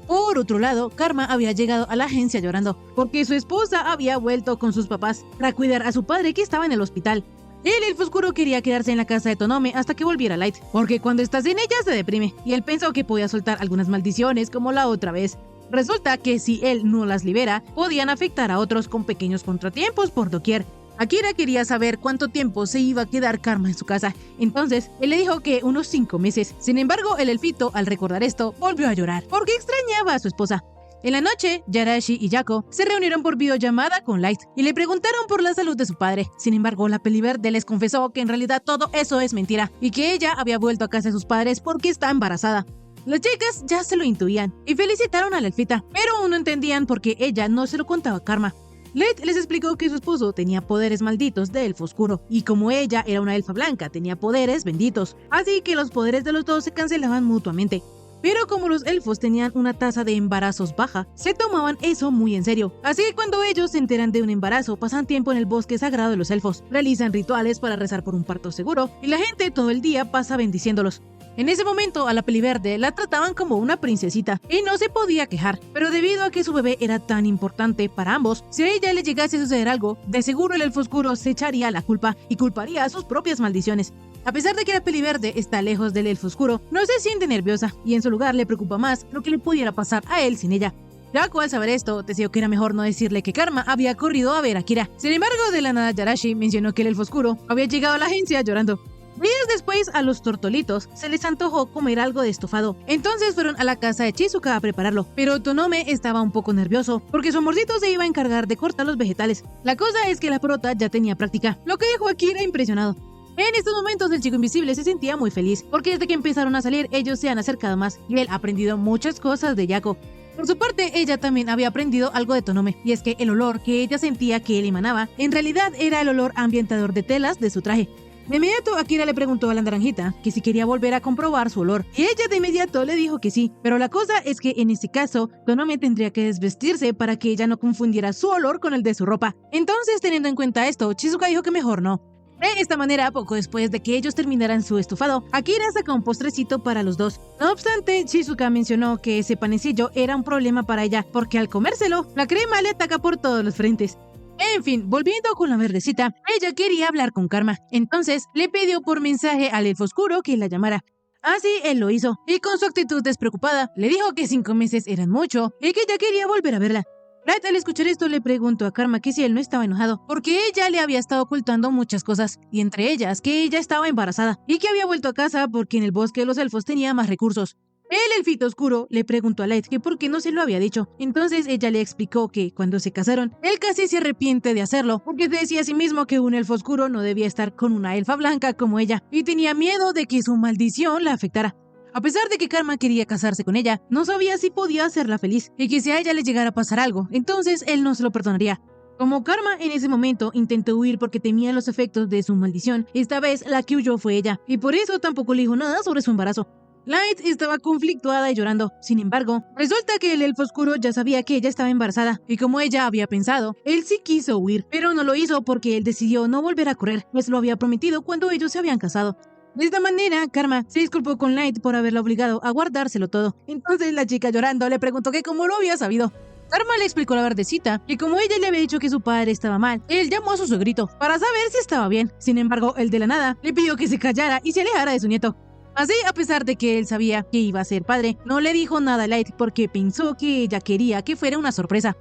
Por otro lado, Karma había llegado a la agencia llorando, porque su esposa había vuelto con sus papás para cuidar a su padre que estaba en el hospital. El elfo oscuro quería quedarse en la casa de Tonome hasta que volviera Light, porque cuando estás en ella se deprime, y él pensó que podía soltar algunas maldiciones como la otra vez. Resulta que si él no las libera, podían afectar a otros con pequeños contratiempos por doquier. Akira quería saber cuánto tiempo se iba a quedar Karma en su casa, entonces él le dijo que unos 5 meses. Sin embargo, el elfito, al recordar esto, volvió a llorar, porque extrañaba a su esposa. En la noche, Jirachi y Yako se reunieron por videollamada con Light y le preguntaron por la salud de su padre. Sin embargo, la peliverde les confesó que en realidad todo eso es mentira y que ella había vuelto a casa de sus padres porque está embarazada. Las chicas ya se lo intuían y felicitaron a la elfita, pero aún no entendían por qué ella no se lo contaba a Karma. Light les explicó que su esposo tenía poderes malditos de elfo oscuro, y como ella era una elfa blanca, tenía poderes benditos, así que los poderes de los dos se cancelaban mutuamente. Pero como los elfos tenían una tasa de embarazos baja, se tomaban eso muy en serio. Así que cuando ellos se enteran de un embarazo, pasan tiempo en el bosque sagrado de los elfos, realizan rituales para rezar por un parto seguro, y la gente todo el día pasa bendiciéndolos. En ese momento a la peliverde la trataban como una princesita y no se podía quejar, pero debido a que su bebé era tan importante para ambos, si a ella le llegase a suceder algo, de seguro el elfo oscuro se echaría la culpa y culparía a sus propias maldiciones. A pesar de que la peliverde está lejos del elfo oscuro, no se siente nerviosa y en su lugar le preocupa más lo que le pudiera pasar a él sin ella. Yako, al saber esto, decidió que era mejor no decirle que Karma había corrido a ver a Kira. Sin embargo, de la nada Jirachi mencionó que el elfo oscuro había llegado a la agencia llorando. Días después, a los tortolitos se les antojó comer algo de estofado. Entonces fueron a la casa de Chizuka a prepararlo, pero Tonome estaba un poco nervioso porque su amorcito se iba a encargar de cortar los vegetales. La cosa es que la prota ya tenía práctica, lo que dejó a Kira impresionado. En estos momentos el chico invisible se sentía muy feliz, porque desde que empezaron a salir ellos se han acercado más y él ha aprendido muchas cosas de Yako. Por su parte, ella también había aprendido algo de Tonome, y es que el olor que ella sentía que él emanaba, en realidad era el olor ambientador de telas de su traje. De inmediato, Akira le preguntó a la naranjita que si quería volver a comprobar su olor, y ella de inmediato le dijo que sí, pero la cosa es que en ese caso, Tonome tendría que desvestirse para que ella no confundiera su olor con el de su ropa. Entonces, teniendo en cuenta esto, Chizuka dijo que mejor no. De esta manera, poco después de que ellos terminaran su estofado, Akira sacó un postrecito para los dos. No obstante, Chizuka mencionó que ese panecillo era un problema para ella, porque al comérselo, la crema le ataca por todos los frentes. En fin, volviendo con la verdecita, ella quería hablar con Karma, entonces le pidió por mensaje al elfo oscuro que la llamara. Así él lo hizo, y con su actitud despreocupada, le dijo que 5 meses eran mucho y que ya quería volver a verla. Light, al escuchar esto, le preguntó a Karma que si él no estaba enojado, porque ella le había estado ocultando muchas cosas, y entre ellas que ella estaba embarazada, y que había vuelto a casa porque en el bosque de los elfos tenía más recursos. El elfito oscuro le preguntó a Light que por qué no se lo había dicho. Entonces ella le explicó que, cuando se casaron, él casi se arrepiente de hacerlo, porque se decía a sí mismo que un elfo oscuro no debía estar con una elfa blanca como ella, y tenía miedo de que su maldición la afectara. A pesar de que Karma quería casarse con ella, no sabía si podía hacerla feliz, y que si a ella le llegara a pasar algo, entonces él no se lo perdonaría. Como Karma en ese momento intentó huir porque temía los efectos de su maldición, esta vez la que huyó fue ella, y por eso tampoco le dijo nada sobre su embarazo. Light estaba conflictuada y llorando. Sin embargo, resulta que el elfo oscuro ya sabía que ella estaba embarazada, y como ella había pensado, él sí quiso huir, pero no lo hizo porque él decidió no volver a correr, pues lo había prometido cuando ellos se habían casado. De esta manera, Karma se disculpó con Light por haberla obligado a guardárselo todo. Entonces la chica, llorando, le preguntó que cómo lo había sabido. Karma le explicó la verdecita, que como ella le había dicho que su padre estaba mal, él llamó a su suegrito para saber si estaba bien. Sin embargo, él de la nada le pidió que se callara y se alejara de su nieto. Así, a pesar de que él sabía que iba a ser padre, no le dijo nada a Light porque pensó que ella quería que fuera una sorpresa.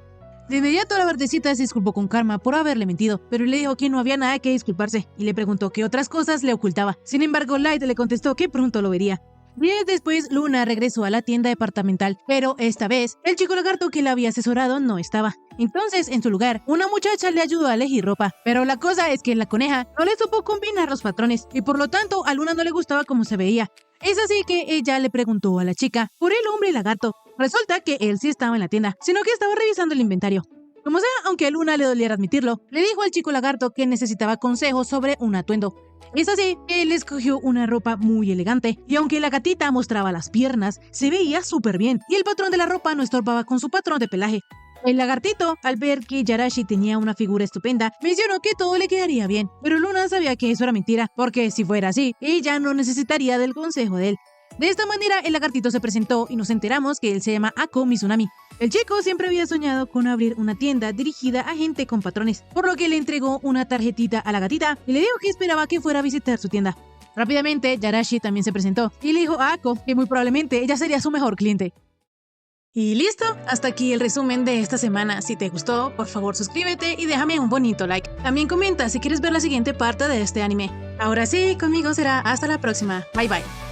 De inmediato la verdecita se disculpó con Karma por haberle mentido, pero le dijo que no había nada que disculparse y le preguntó qué otras cosas le ocultaba. Sin embargo, Light le contestó que pronto lo vería. Días después, Luna regresó a la tienda departamental, pero esta vez, el chico lagarto que la había asesorado no estaba. Entonces, en su lugar, una muchacha le ayudó a elegir ropa, pero la cosa es que la coneja no le supo combinar los patrones, y por lo tanto, a Luna no le gustaba cómo se veía. Es así que ella le preguntó a la chica por el hombre lagarto. Resulta que él sí estaba en la tienda, sino que estaba revisando el inventario. Como sea, aunque a Luna le doliera admitirlo, le dijo al chico lagarto que necesitaba consejos sobre un atuendo. Es así que él escogió una ropa muy elegante, y aunque la gatita mostraba las piernas, se veía súper bien, y el patrón de la ropa no estorbaba con su patrón de pelaje. El lagartito, al ver que Yarashi tenía una figura estupenda, mencionó que todo le quedaría bien, pero Luna sabía que eso era mentira, porque si fuera así, ella no necesitaría del consejo de él. De esta manera, el lagartito se presentó y nos enteramos que él se llama Ako Mizunami. El chico siempre había soñado con abrir una tienda dirigida a gente con patrones, por lo que le entregó una tarjetita a la gatita y le dijo que esperaba que fuera a visitar su tienda. Rápidamente, Yarashi también se presentó y le dijo a Ako que muy probablemente ella sería su mejor cliente. Y listo, hasta aquí el resumen de esta semana. Si te gustó, por favor suscríbete y déjame un bonito like. También comenta si quieres ver la siguiente parte de este anime. Ahora sí, conmigo será hasta la próxima. Bye bye.